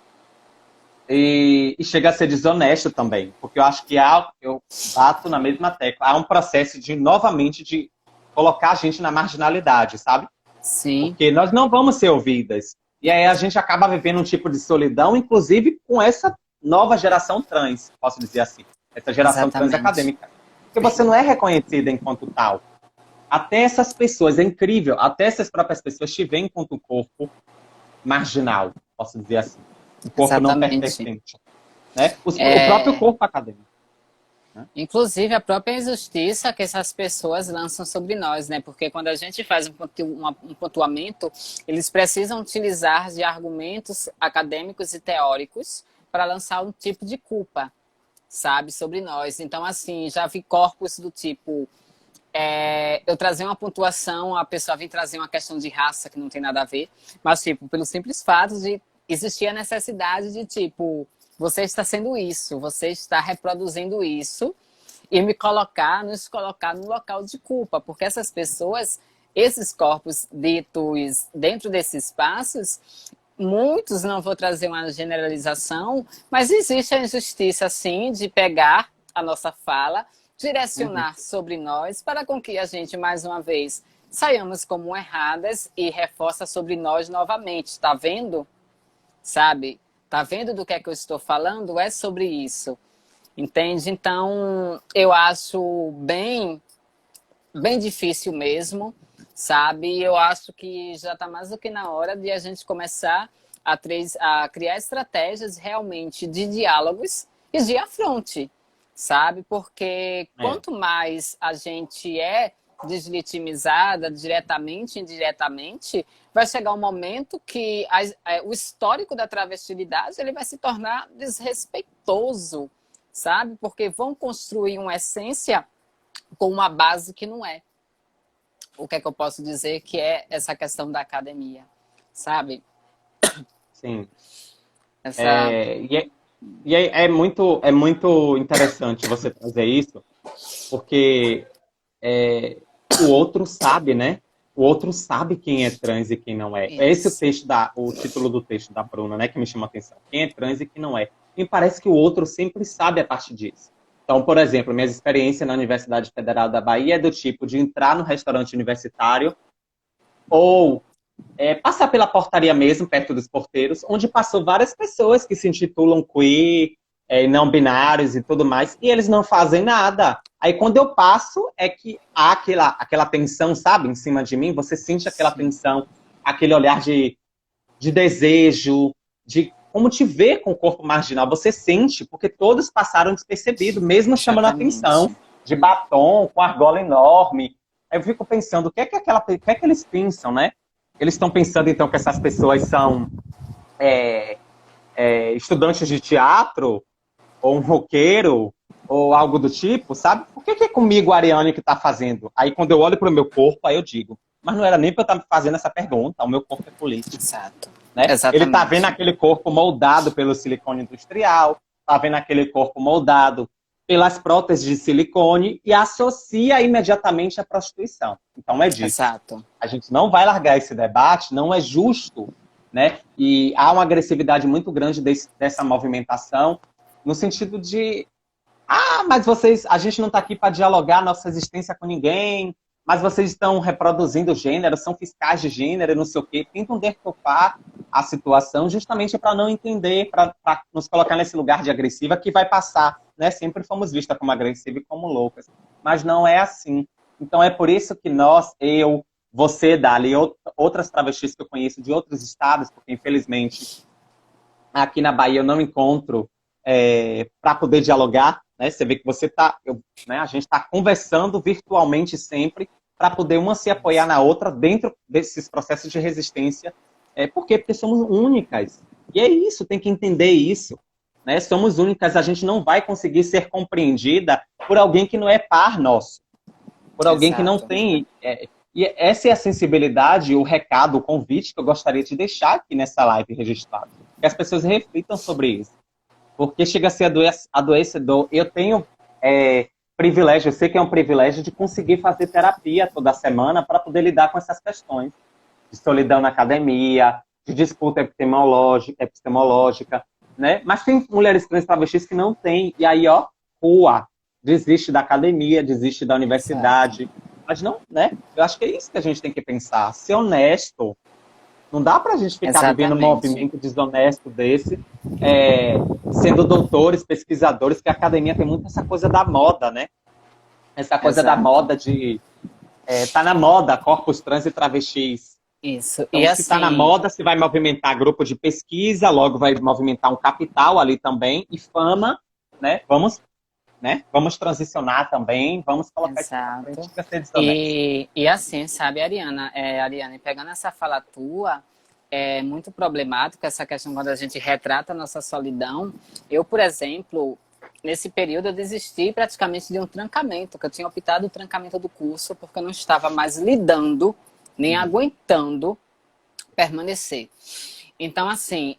e chega a ser desonesto também, porque eu acho que eu bato na mesma tecla, há um processo novamente, de colocar a gente na marginalidade, sabe? Sim. Porque nós não vamos ser ouvidas. E aí a gente acaba vivendo um tipo de solidão, inclusive com essa nova geração trans, posso dizer assim. Essa geração trans acadêmica. Porque você não é reconhecida enquanto tal. Até essas pessoas, é incrível, até essas próprias pessoas te veem enquanto um corpo marginal, posso dizer assim. Um corpo não pertencente. Né? O próprio corpo acadêmico. Inclusive, a própria injustiça que essas pessoas lançam sobre nós, né? Porque quando a gente faz um pontuamento, eles precisam utilizar de argumentos acadêmicos e teóricos para lançar um tipo de culpa, sabe, sobre nós. Então, assim, já vi corpos do tipo... eu trazer uma pontuação, a pessoa vir trazer uma questão de raça que não tem nada a ver, mas, tipo, pelo simples fato de existir a necessidade de, tipo, você está sendo isso, você está reproduzindo isso, e nos colocar no local de culpa, porque essas pessoas, esses corpos ditos dentro desses espaços, muitos, não vou trazer uma generalização, mas existe a injustiça, sim, de pegar a nossa fala, direcionar sobre nós, para com que a gente, mais uma vez, saiamos como erradas e reforça sobre nós novamente. Tá vendo? Sabe? Tá vendo do que é que eu estou falando? É sobre isso. Entende? Então, eu acho bem difícil mesmo, sabe? Eu acho que já está mais do que na hora de a gente começar a criar estratégias realmente de diálogos e de afronte, sabe? Porque quanto mais a gente é deslegitimizada, diretamente e indiretamente, vai chegar um momento que o histórico da travestilidade ele vai se tornar desrespeitoso, sabe? Porque vão construir uma essência com uma base que não é. O que é que eu posso dizer que é essa questão da academia, sabe? Sim. É muito interessante você trazer isso, porque o outro sabe, né? O outro sabe quem é trans e quem não é. Isso. Esse o título do texto da Bruna, né, que me chama a atenção. Quem é trans e quem não é. Me parece que o outro sempre sabe a partir disso. Então, por exemplo, minha experiência na Universidade Federal da Bahia é do tipo de entrar no restaurante universitário ou passar pela portaria mesmo, perto dos porteiros, onde passou várias pessoas que se intitulam queer, não binários e tudo mais, e eles não fazem nada. Aí quando eu passo, é que há aquela tensão, sabe, em cima de mim, você sente aquela tensão, aquele olhar de desejo, de como te ver com o corpo marginal, você sente, porque todos passaram despercebido, mesmo chamando a atenção, de batom, com argola enorme. Aí eu fico pensando, o que é que eles pensam, né? Eles estão pensando, então, que essas pessoas são estudantes de teatro, ou um roqueiro, ou algo do tipo, sabe? Por que é comigo, a Ariane, que está fazendo? Aí, quando eu olho para o meu corpo, aí eu digo, mas não era nem para eu estar fazendo essa pergunta, o meu corpo é político. Exato. Né? Ele está vendo aquele corpo moldado pelo silicone industrial, está vendo aquele corpo moldado pelas próteses de silicone e associa imediatamente à prostituição. Então é disso. Exato. A gente não vai largar esse debate, não é justo, né? E há uma agressividade muito grande dessa movimentação, no sentido de mas a gente não está aqui para dialogar nossa existência com ninguém, mas vocês estão reproduzindo gênero, são fiscais de gênero, não sei o quê, tentam decupar a situação justamente para não entender, para nos colocar nesse lugar de agressiva que vai passar, né? Sempre fomos vistas como agressiva e como loucas, mas não é assim. Então é por isso que eu, você, Dali, e outras travestis que eu conheço de outros estados, porque infelizmente aqui na Bahia eu não encontro para poder dialogar, né? Você vê que a gente está conversando virtualmente sempre para poder uma se apoiar na outra dentro desses processos de resistência. Por quê? Porque somos únicas. E é isso, tem que entender isso. Né? Somos únicas, a gente não vai conseguir ser compreendida por alguém que não é par nosso. Por alguém que não tem... E essa é a sensibilidade, o recado, o convite que eu gostaria de deixar aqui nessa live registrada. Que as pessoas reflitam sobre isso. Porque chega a ser adoecedor. Eu tenho privilégio, eu sei que é um privilégio de conseguir fazer terapia toda semana para poder lidar com essas questões. De solidão na academia, de disputa epistemológica, né? Mas tem mulheres trans travestis que não têm. E aí, desiste da academia, desiste da universidade. Certo. Mas não, né? Eu acho que é isso que a gente tem que pensar. Ser honesto. Não dá pra gente ficar vivendo um movimento desonesto desse, sendo doutores, pesquisadores, que a academia tem muito essa coisa da moda, né? Essa coisa da moda de... tá na moda, corpos trans e travestis. Isso. Então, e se tá na moda, se vai movimentar grupo de pesquisa, logo vai movimentar um capital ali também, e fama, né? Vamos né? Vamos transicionar também, vamos colocar isso pra Exato. frente para ser desonesto. E assim, sabe, Ariana, Ariane, pegando essa fala tua, é muito problemático essa questão quando a gente retrata a nossa solidão. Eu, por exemplo, nesse período eu desisti praticamente de um trancamento, que eu tinha optado o trancamento do curso, porque eu não estava mais lidando, nem aguentando permanecer. Então, assim,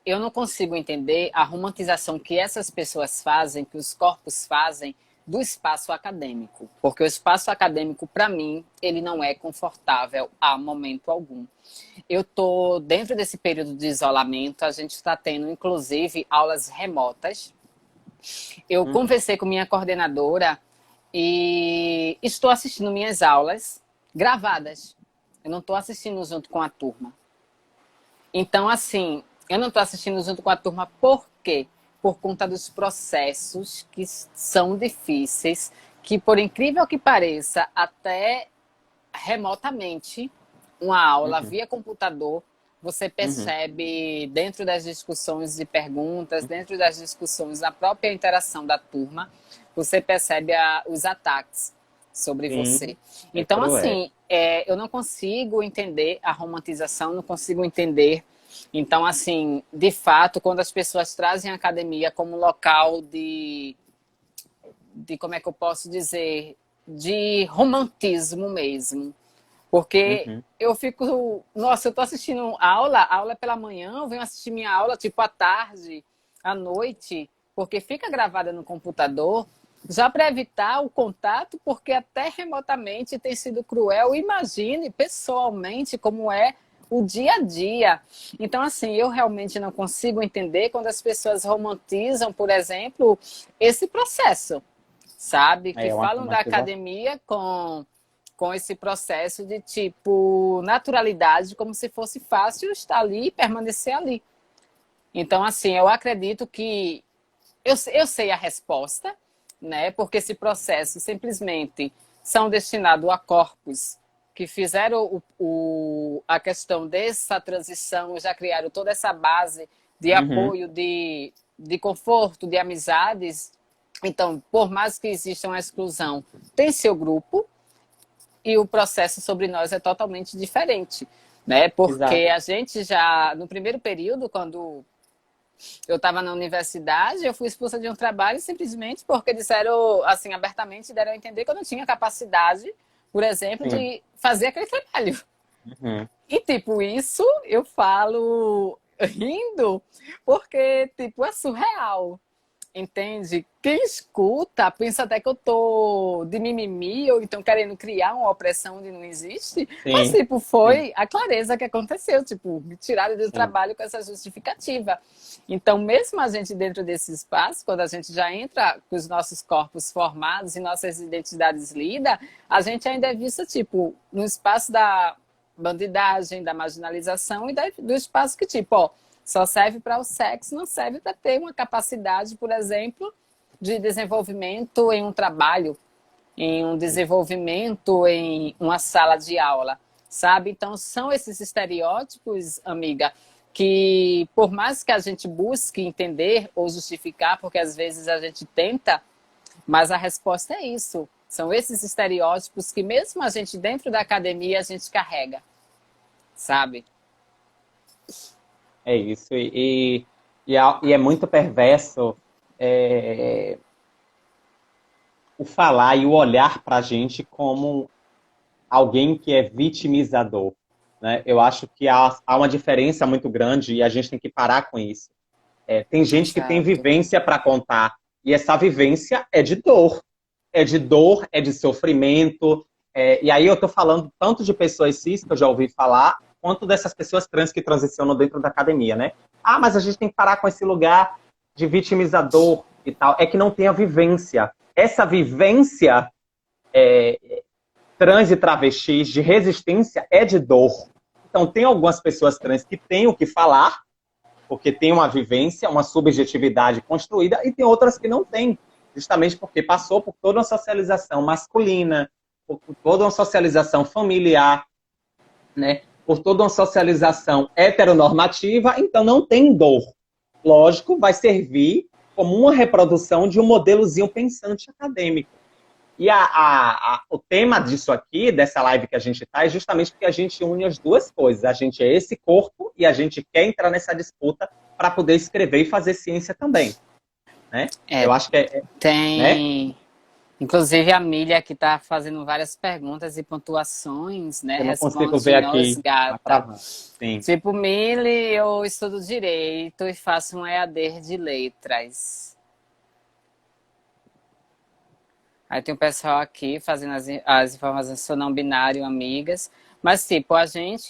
eu não consigo entender a romantização que essas pessoas fazem, que os corpos fazem, do espaço acadêmico. Porque o espaço acadêmico, para mim, ele não é confortável a momento algum. Eu estou dentro desse período de isolamento, a gente está tendo, inclusive, aulas remotas. Eu conversei com minha coordenadora e estou assistindo minhas aulas gravadas. Eu não estou assistindo junto com a turma. Então, assim, eu não estou assistindo junto com a turma por quê? Por conta dos processos que são difíceis, que por incrível que pareça, até remotamente, uma aula via computador, você percebe dentro das discussões e perguntas, dentro das discussões, na própria interação da turma, você percebe os ataques sobre você. Então, assim, eu não consigo entender a romantização, não consigo entender. Então, assim, de fato, quando as pessoas trazem a academia como local de como é que eu posso dizer, de romantismo mesmo. Porque eu fico, nossa, eu tô assistindo aula pela manhã, eu venho assistir minha aula tipo à tarde, à noite, porque fica gravada no computador, já para evitar o contato, porque até remotamente tem sido cruel. Imagine pessoalmente como é o dia a dia. Então, assim, eu realmente não consigo entender quando as pessoas romantizam, por exemplo, esse processo, sabe? Que falam da academia com esse processo de, tipo, naturalidade, como se fosse fácil estar ali e permanecer ali. Então, assim, eu acredito que eu sei a resposta, né? Porque esse processo simplesmente são destinados a corpos que fizeram a questão dessa transição, já criaram toda essa base de apoio, de conforto, de amizades. Então, por mais que exista uma exclusão, tem seu grupo e o processo sobre nós é totalmente diferente, né? Porque a gente já, no primeiro período, quando eu estava na universidade, eu fui expulsa de um trabalho simplesmente porque disseram, assim, abertamente, deram a entender que eu não tinha capacidade, por exemplo, de fazer aquele trabalho. E, tipo, isso eu falo rindo, porque, tipo, é surreal. Entende? Quem escuta pensa até que eu tô de mimimi ou então querendo criar uma opressão onde não existe. Mas, tipo, foi a clareza que aconteceu. Tipo, me tiraram do trabalho com essa justificativa. Então, mesmo a gente dentro desse espaço, quando a gente já entra com os nossos corpos formados e nossas identidades lidas, a gente ainda é vista, tipo, no espaço da bandidagem, da marginalização e do espaço que, tipo, ó, só serve para o sexo, não serve para ter uma capacidade, por exemplo, de desenvolvimento em um trabalho, em um desenvolvimento em uma sala de aula, sabe? Então, são esses estereótipos, amiga, que por mais que a gente busque entender ou justificar, porque às vezes a gente tenta, mas a resposta é isso. São esses estereótipos que mesmo a gente dentro da academia, a gente carrega, sabe? É isso, e é muito perverso o falar e o olhar para a gente como alguém que é vitimizador, né? Eu acho que há uma diferença muito grande e a gente tem que parar com isso. Tem gente que tem vivência para contar e essa vivência é de dor, é de sofrimento. E aí eu estou falando tanto de pessoas cis, que eu já ouvi falar, quanto dessas pessoas trans que transicionam dentro da academia, né? Ah, mas a gente tem que parar com esse lugar de vitimizador e tal. É que não tem a vivência. Essa vivência trans e travestis de resistência é de dor. Então tem algumas pessoas trans que têm o que falar, porque tem uma vivência, uma subjetividade construída, e tem outras que não têm, justamente porque passou por toda uma socialização masculina, por toda uma socialização familiar, né? Por toda uma socialização heteronormativa, então não tem dor. Lógico, vai servir como uma reprodução de um modelozinho pensante acadêmico. E o tema disso aqui, dessa live que a gente está, é justamente porque a gente une as duas coisas. A gente é esse corpo e a gente quer entrar nessa disputa para poder escrever e fazer ciência também. Né? Eu acho que tem... Né? Inclusive a Milha que está fazendo várias perguntas e pontuações, né? Eu não Responde consigo ver nós, aqui. gata. Sim. Tipo, Mili, eu estudo Direito e faço um EAD de Letras. Aí tem o pessoal aqui fazendo as informações, sou não binário, amigas. Mas, tipo,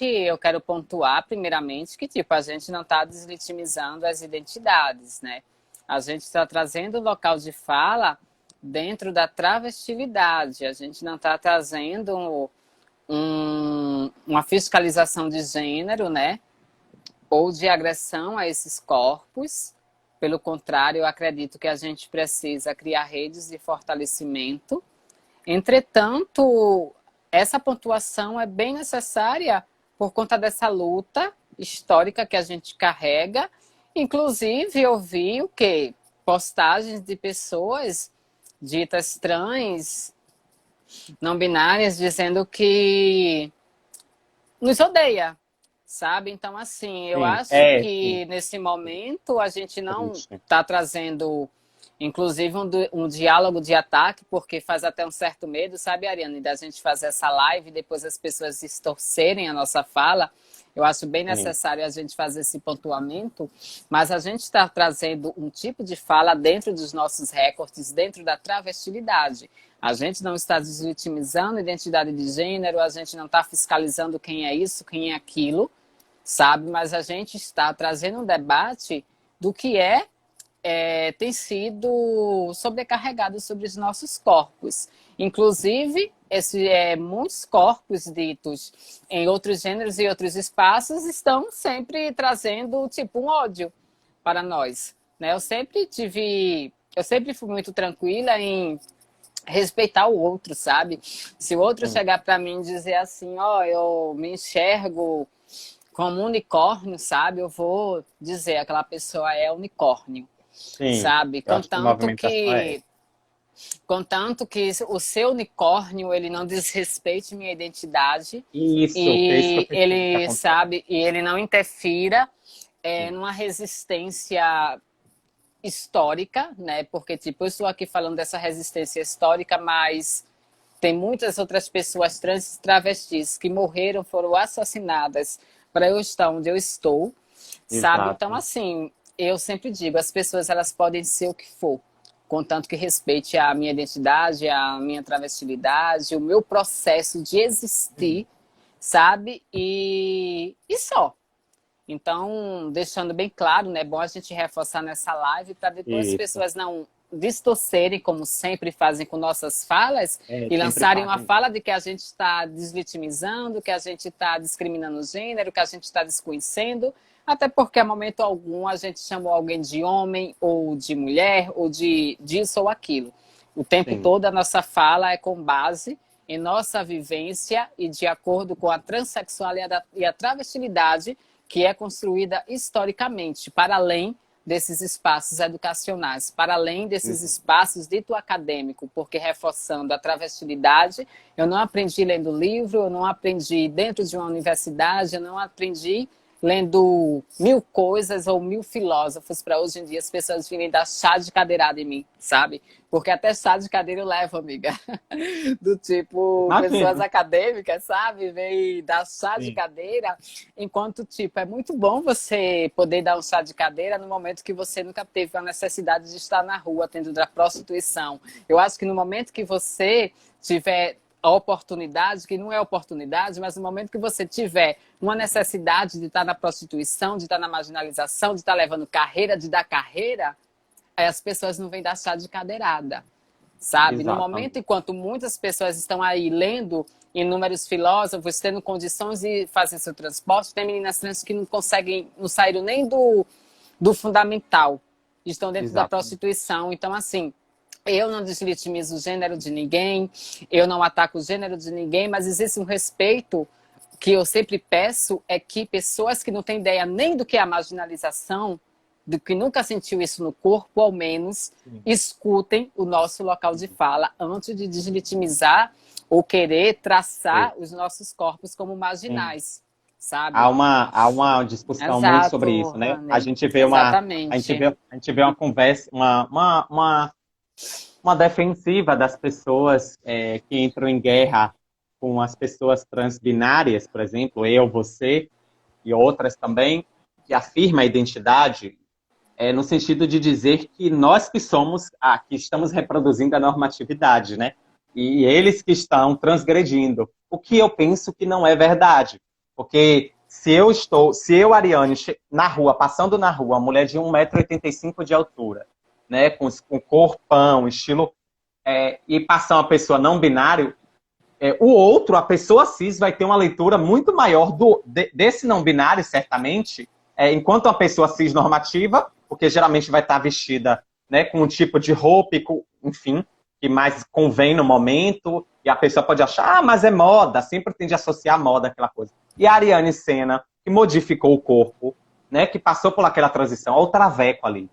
eu quero pontuar, primeiramente, que, tipo, a gente não está deslegitimizando as identidades, né? A gente está trazendo o local de fala dentro da travestilidade. A gente não está trazendo uma fiscalização de gênero, né? Ou de agressão a esses corpos. Pelo contrário, eu acredito que a gente precisa criar redes de fortalecimento. Entretanto, essa pontuação é bem necessária por conta dessa luta histórica que a gente carrega. Inclusive, eu vi o quê? Postagens de pessoas ditas trans, não binárias, dizendo que nos odeia, sabe? Então, assim, eu acho que nesse momento a gente não está trazendo, inclusive, um diálogo de ataque, porque faz até um certo medo, sabe, Ariane, da gente fazer essa live e depois as pessoas distorcerem a nossa fala. Eu acho bem necessário a gente fazer esse pontuamento, mas a gente está trazendo um tipo de fala dentro dos nossos recortes, dentro da travestilidade. A gente não está deslegitimizando a identidade de gênero, a gente não está fiscalizando quem é isso, quem é aquilo, sabe? Mas a gente está trazendo um debate do que tem sido sobrecarregado sobre os nossos corpos. Inclusive, muitos corpos ditos em outros gêneros e outros espaços estão sempre trazendo tipo um ódio para nós, né? Eu sempre fui muito tranquila em respeitar o outro, sabe? Se o outro chegar para mim e dizer assim, eu me enxergo como um unicórnio, sabe? Eu vou dizer, aquela pessoa é unicórnio. Sim, sabe? Contanto que o seu unicórnio ele não desrespeite minha identidade isso e que ele sabe e ele não interfira numa resistência histórica, né? Porque tipo eu estou aqui falando dessa resistência histórica, mas tem muitas outras pessoas trans e travestis que morreram, foram assassinadas para eu estar onde eu estou, sabe? Exato. Então assim eu sempre digo, as pessoas elas podem ser o que for, contanto que respeite a minha identidade, a minha travestilidade, o meu processo de existir, sabe? E só. Então, deixando bem claro, né? É bom a gente reforçar nessa live para depois as pessoas não distorcerem, como sempre fazem com nossas falas, e lançarem uma fala de que a gente está deslegitimizando, que a gente está discriminando o gênero, que a gente está desconhecendo. Até porque, a momento algum, a gente chamou alguém de homem, ou de mulher, ou de disso ou aquilo. O tempo todo, a nossa fala é com base em nossa vivência e de acordo com a transexualidade e a travestilidade que é construída historicamente, para além desses espaços educacionais, para além desses espaços dito acadêmico, porque reforçando a travestilidade, eu não aprendi lendo livro, eu não aprendi dentro de uma universidade, eu não aprendi lendo 1000 coisas ou 1000 filósofos para hoje em dia as pessoas virem dar chá de cadeirada em mim, sabe? Porque até chá de cadeira eu levo, amiga. Do tipo, pessoas acadêmicas, sabe? Vem dar chá de cadeira. Enquanto, tipo, é muito bom você poder dar um chá de cadeira no momento que você nunca teve a necessidade de estar na rua, tendo da prostituição. Eu acho que no momento que você tiver a oportunidade, que não é oportunidade, mas no momento que você tiver uma necessidade de estar na prostituição, de estar na marginalização, de estar levando carreira, de dar carreira, aí as pessoas não vêm dar chá de cadeirada, sabe? No momento, enquanto muitas pessoas estão aí lendo inúmeros filósofos, tendo condições de fazer seu transporte, tem meninas trans que não conseguem, não saíram nem do fundamental, estão dentro da prostituição. Então, assim, eu não deslegitimizo o gênero de ninguém, eu não ataco o gênero de ninguém, mas existe um respeito que eu sempre peço, é que pessoas que não têm ideia nem do que é a marginalização, do que nunca sentiu isso no corpo, ao menos Sim. escutem o nosso local de fala antes de deslegitimizar ou querer traçar os nossos corpos como Sim. marginais, sabe? Há uma discussão muito sobre Exato, isso, né? A Rani. gente vê Exatamente. a gente vê uma conversa, uma defensiva das pessoas que entram em guerra com as pessoas transbinárias, por exemplo, eu, você e outras também, que afirma a identidade, no sentido de dizer que nós que somos, que estamos reproduzindo a normatividade, né? E eles que estão transgredindo. O que eu penso que não é verdade. Porque se eu, Ariane, na rua, passando na rua, uma mulher de 1,85 m de altura, né, com corpão, estilo, e passar uma pessoa não binário, o outro, a pessoa cis, vai ter uma leitura muito maior desse não binário, certamente, enquanto uma pessoa cis normativa, porque geralmente vai estar vestida, né, com um tipo de roupa, enfim, que mais convém no momento, e a pessoa pode achar, mas é moda, sempre tende a associar a moda àquela coisa. E a Ariane Sena, que modificou o corpo, né, que passou por aquela transição, olha o traveco ali.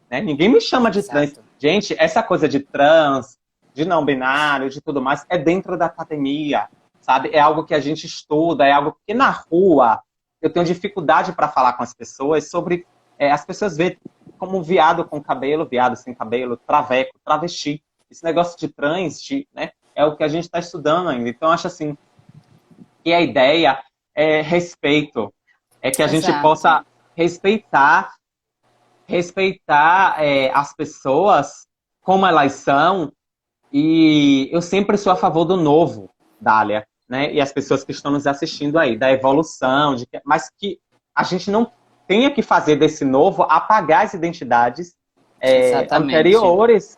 Né? Ninguém me chama de trans. Exato. Gente, essa coisa de trans, de não binário, de tudo mais, é dentro da academia, sabe? É algo que a gente estuda, é algo que na rua eu tenho dificuldade para falar com as pessoas sobre. As pessoas veem como viado com cabelo, viado sem cabelo, traveco, travesti. Esse negócio de trans, né, é o que a gente está estudando ainda. Então, eu acho assim que a ideia é respeito, é que a gente Exato. possa respeitar as pessoas como elas são, e eu sempre sou a favor do novo, Dália, né? E as pessoas que estão nos assistindo aí, da evolução, mas que a gente não tenha que fazer desse novo apagar as identidades Exatamente. anteriores.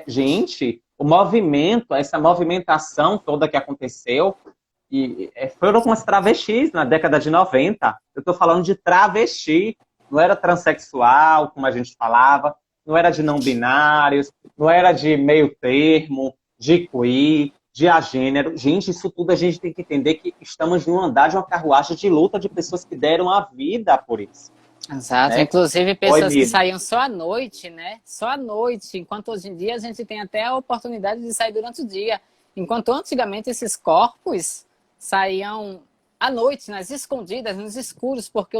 Gente, o movimento, essa movimentação toda que aconteceu, foram com as travestis na década de 90. Eu estou falando de travesti, não era transexual, como a gente falava, não era de não binários, não era de meio termo, de queer, de agênero. Gente, isso tudo a gente tem que entender que estamos num andar de uma carruagem de luta de pessoas que deram a vida por isso. Exato. Né? Inclusive Oi, pessoas que Miriam. saíam só à noite, né? Só à noite. Enquanto hoje em dia a gente tem até a oportunidade de sair durante o dia. Enquanto antigamente esses corpos saíam à noite, nas escondidas, nos escuros, porque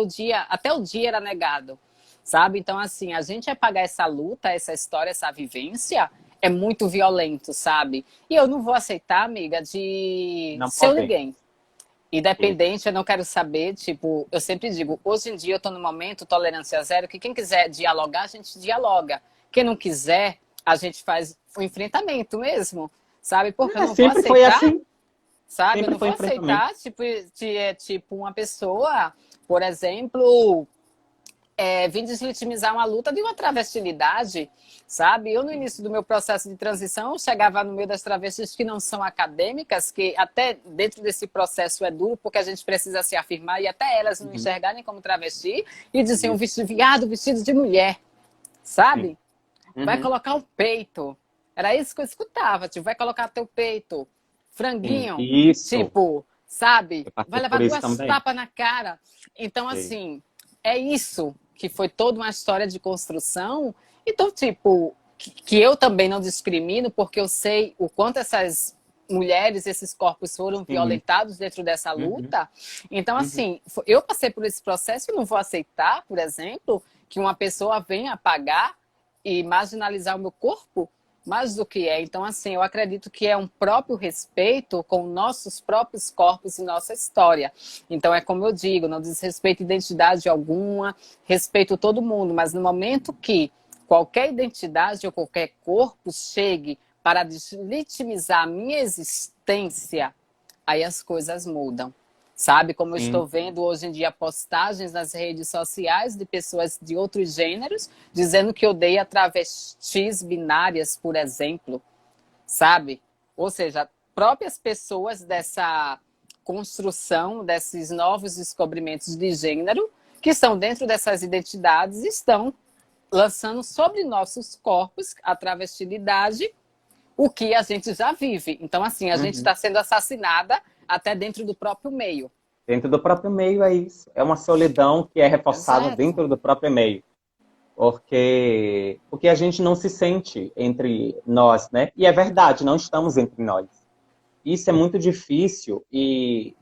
até o dia era negado, sabe? Então, assim, a gente apagar essa luta, essa história, essa vivência, é muito violento, sabe? E eu não vou aceitar, amiga, de Não ser podemos. ninguém. Independente, eu não quero saber, tipo, eu sempre digo, hoje em dia eu tô no momento tolerância zero, que quem quiser dialogar, a gente dialoga. Quem não quiser, a gente faz o enfrentamento mesmo, sabe? Porque eu não vou Sempre foi aceitar, assim. sabe? Eu Sempre não foi vou enfrentamento. aceitar, tipo uma pessoa, por exemplo, vir deslegitimizar uma luta de uma travestilidade, sabe? Eu, no início do meu processo de transição, eu chegava no meio das travestis que não são acadêmicas, que até dentro desse processo é duro, porque a gente precisa se afirmar e até elas não enxergarem como travesti, e diziam Isso. vestido viado, vestido de mulher, Sim. sabe? Vai Uhum. colocar o peito. Era isso que eu escutava, tipo, vai colocar teu peito, Sim. franguinho, Isso. tipo, sabe? Eu Vai passei por levar isso duas também. tapas na cara. Então, Sei. assim, é isso que foi toda uma história de construção. Então, tipo, que eu também não discrimino, porque eu sei o quanto essas mulheres, esses corpos foram Sim. violentados dentro dessa Uhum. luta. Então, Uhum. assim, eu passei por esse processo e não vou aceitar, por exemplo, que uma pessoa venha apagar e marginalizar o meu corpo mais do que é. Então, assim, eu acredito que é um próprio respeito com nossos próprios corpos e nossa história. Então, é como eu digo, não desrespeito identidade alguma, respeito todo mundo, mas no momento que qualquer identidade ou qualquer corpo chegue para deslegitimizar a minha existência, aí as coisas mudam. Sabe, como eu Sim. estou vendo hoje em dia postagens nas redes sociais de pessoas de outros gêneros dizendo que odeia travestis binárias, por exemplo, sabe? Ou seja, próprias pessoas dessa construção, desses novos descobrimentos de gênero, que estão dentro dessas identidades, estão lançando sobre nossos corpos a travestilidade, o que a gente já vive. Então, assim, a gente Uhum. está sendo assassinada até dentro do próprio meio. Dentro do próprio meio é isso. É uma solidão que é reforçada Exato. dentro do próprio meio. Porque a gente não se sente entre nós, né? E é verdade, não estamos entre nós. Isso é muito difícil e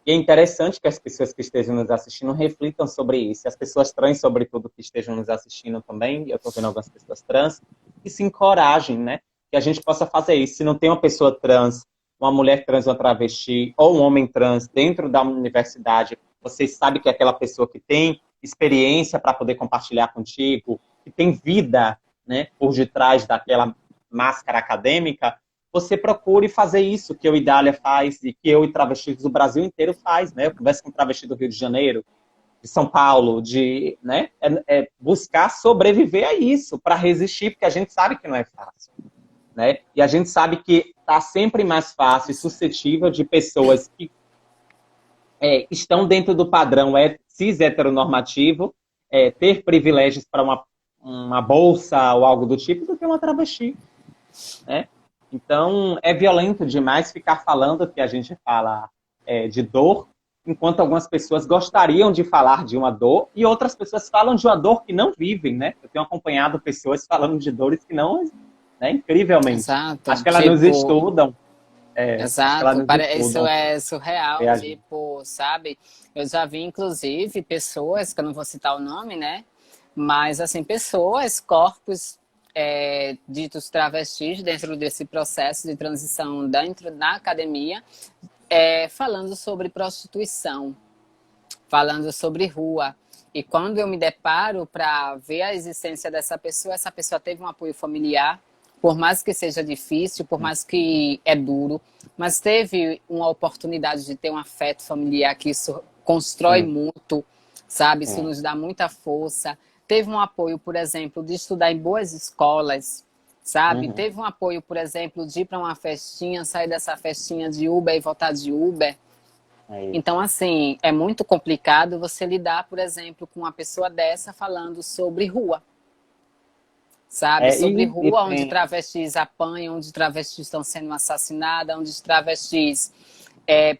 é interessante que as pessoas que estejam nos assistindo reflitam sobre isso. As pessoas trans, sobretudo, que estejam nos assistindo também, eu estou vendo algumas pessoas trans, que se encorajem, né? Que a gente possa fazer isso. Se não tem uma pessoa trans, uma mulher trans, uma travesti, ou um homem trans dentro da universidade, você sabe que é aquela pessoa que tem experiência para poder compartilhar contigo, que tem vida, né, por detrás daquela máscara acadêmica, você procure fazer isso que eu e Dália faz e que eu e travestis do Brasil inteiro faz, né? Eu converso com travesti do Rio de Janeiro, de São Paulo, né? Buscar sobreviver a isso, para resistir, porque a gente sabe que não é fácil, né? E a gente sabe que está sempre mais fácil e suscetível de pessoas que estão dentro do padrão cis heteronormativo, ter privilégios para uma bolsa ou algo do tipo do que uma travesti, né? Então, é violento demais ficar falando que a gente fala de dor, enquanto algumas pessoas gostariam de falar de uma dor e outras pessoas falam de uma dor que não vivem, né? Eu tenho acompanhado pessoas falando de dores que não, né? Incrivelmente. Exato. Acho que elas nos estudam. Exato, isso é surreal, tipo, sabe? Eu já vi, inclusive, pessoas, que eu não vou citar o nome, né? Mas, assim, pessoas, corpos ditos travestis dentro desse processo de transição dentro da academia, falando sobre prostituição, falando sobre rua. E quando eu me deparo para ver a existência dessa pessoa, essa pessoa teve um apoio familiar, por mais que seja difícil, por mais que é duro, mas teve uma oportunidade de ter um afeto familiar, que isso constrói muito, sabe? Isso nos dá muita força. Teve um apoio, por exemplo, de estudar em boas escolas, sabe? Teve um apoio, por exemplo, de ir para uma festinha, sair dessa festinha de Uber e voltar de Uber. Então, assim, é muito complicado você lidar, por exemplo, com uma pessoa dessa falando sobre rua. Sabe? Sobre rua, onde travestis apanham, onde travestis estão sendo assassinadas, onde travestis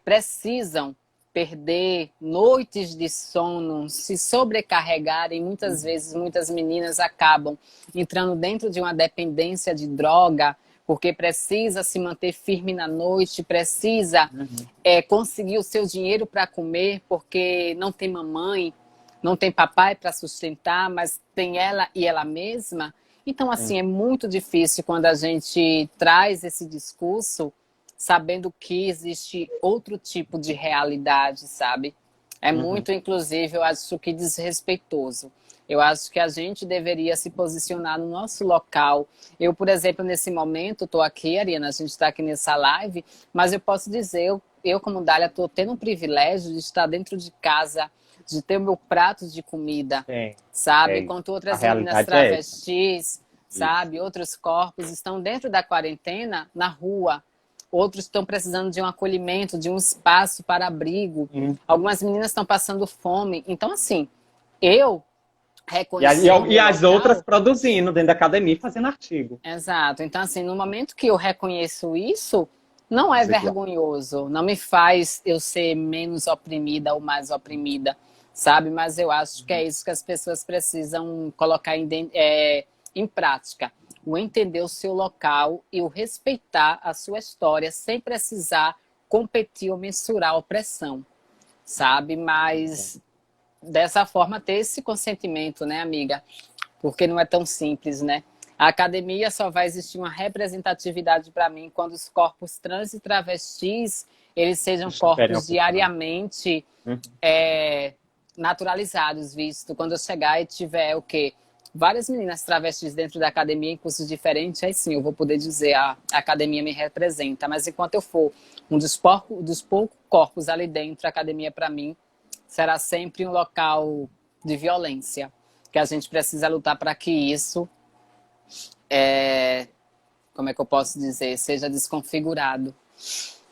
precisam perder noites de sono, se sobrecarregarem. Muitas vezes, muitas meninas acabam entrando dentro de uma dependência de droga, porque precisa se manter firme na noite, precisa conseguir o seu dinheiro para comer, porque não tem mamãe, não tem papai para sustentar, mas tem ela e ela mesma. Então, assim, é muito difícil quando a gente traz esse discurso sabendo que existe outro tipo de realidade, sabe? É muito, inclusive, eu acho que desrespeitoso. Eu acho que a gente deveria se posicionar no nosso local. Eu, por exemplo, nesse momento, estou aqui, Ariana, a gente está aqui nessa live, mas eu posso dizer, eu como Dália, estou tendo o privilégio de estar dentro de casa, de ter o meu prato de comida, sabe? Enquanto outras meninas travestis, sabe? Outros corpos estão dentro da quarentena, na rua. Outros estão precisando de um acolhimento, de um espaço para abrigo. Algumas meninas estão passando fome. Então, assim, eu reconheci... E as outras produzindo dentro da academia, fazendo artigo. Exato. Então, assim, no momento que eu reconheço isso, não é vergonhoso. Não me faz eu ser menos oprimida ou mais oprimida, sabe? Mas eu acho que é isso que as pessoas precisam colocar em prática. O entender o seu local e o respeitar a sua história sem precisar competir ou mensurar a opressão, sabe? Mas dessa forma ter esse consentimento, né, amiga? Porque não é tão simples, né? A academia só vai existir uma representatividade para mim quando os corpos trans e travestis eles sejam corpos diariamente naturalizados, visto quando eu chegar e tiver o quê? Várias meninas travestis dentro da academia em cursos diferentes, aí sim eu vou poder dizer a academia me representa. Mas enquanto eu for um dos poucos corpos ali dentro, a academia para mim será sempre um local de violência. Que a gente precisa lutar para que isso, como é que eu posso dizer, seja desconfigurado.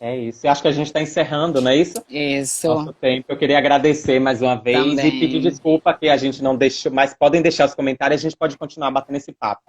É isso. Eu acho que a gente está encerrando, não é isso? Isso. Nosso tempo. Eu queria agradecer mais uma vez e pedir desculpa que a gente não deixou, mas podem deixar os comentários e a gente pode continuar batendo esse papo.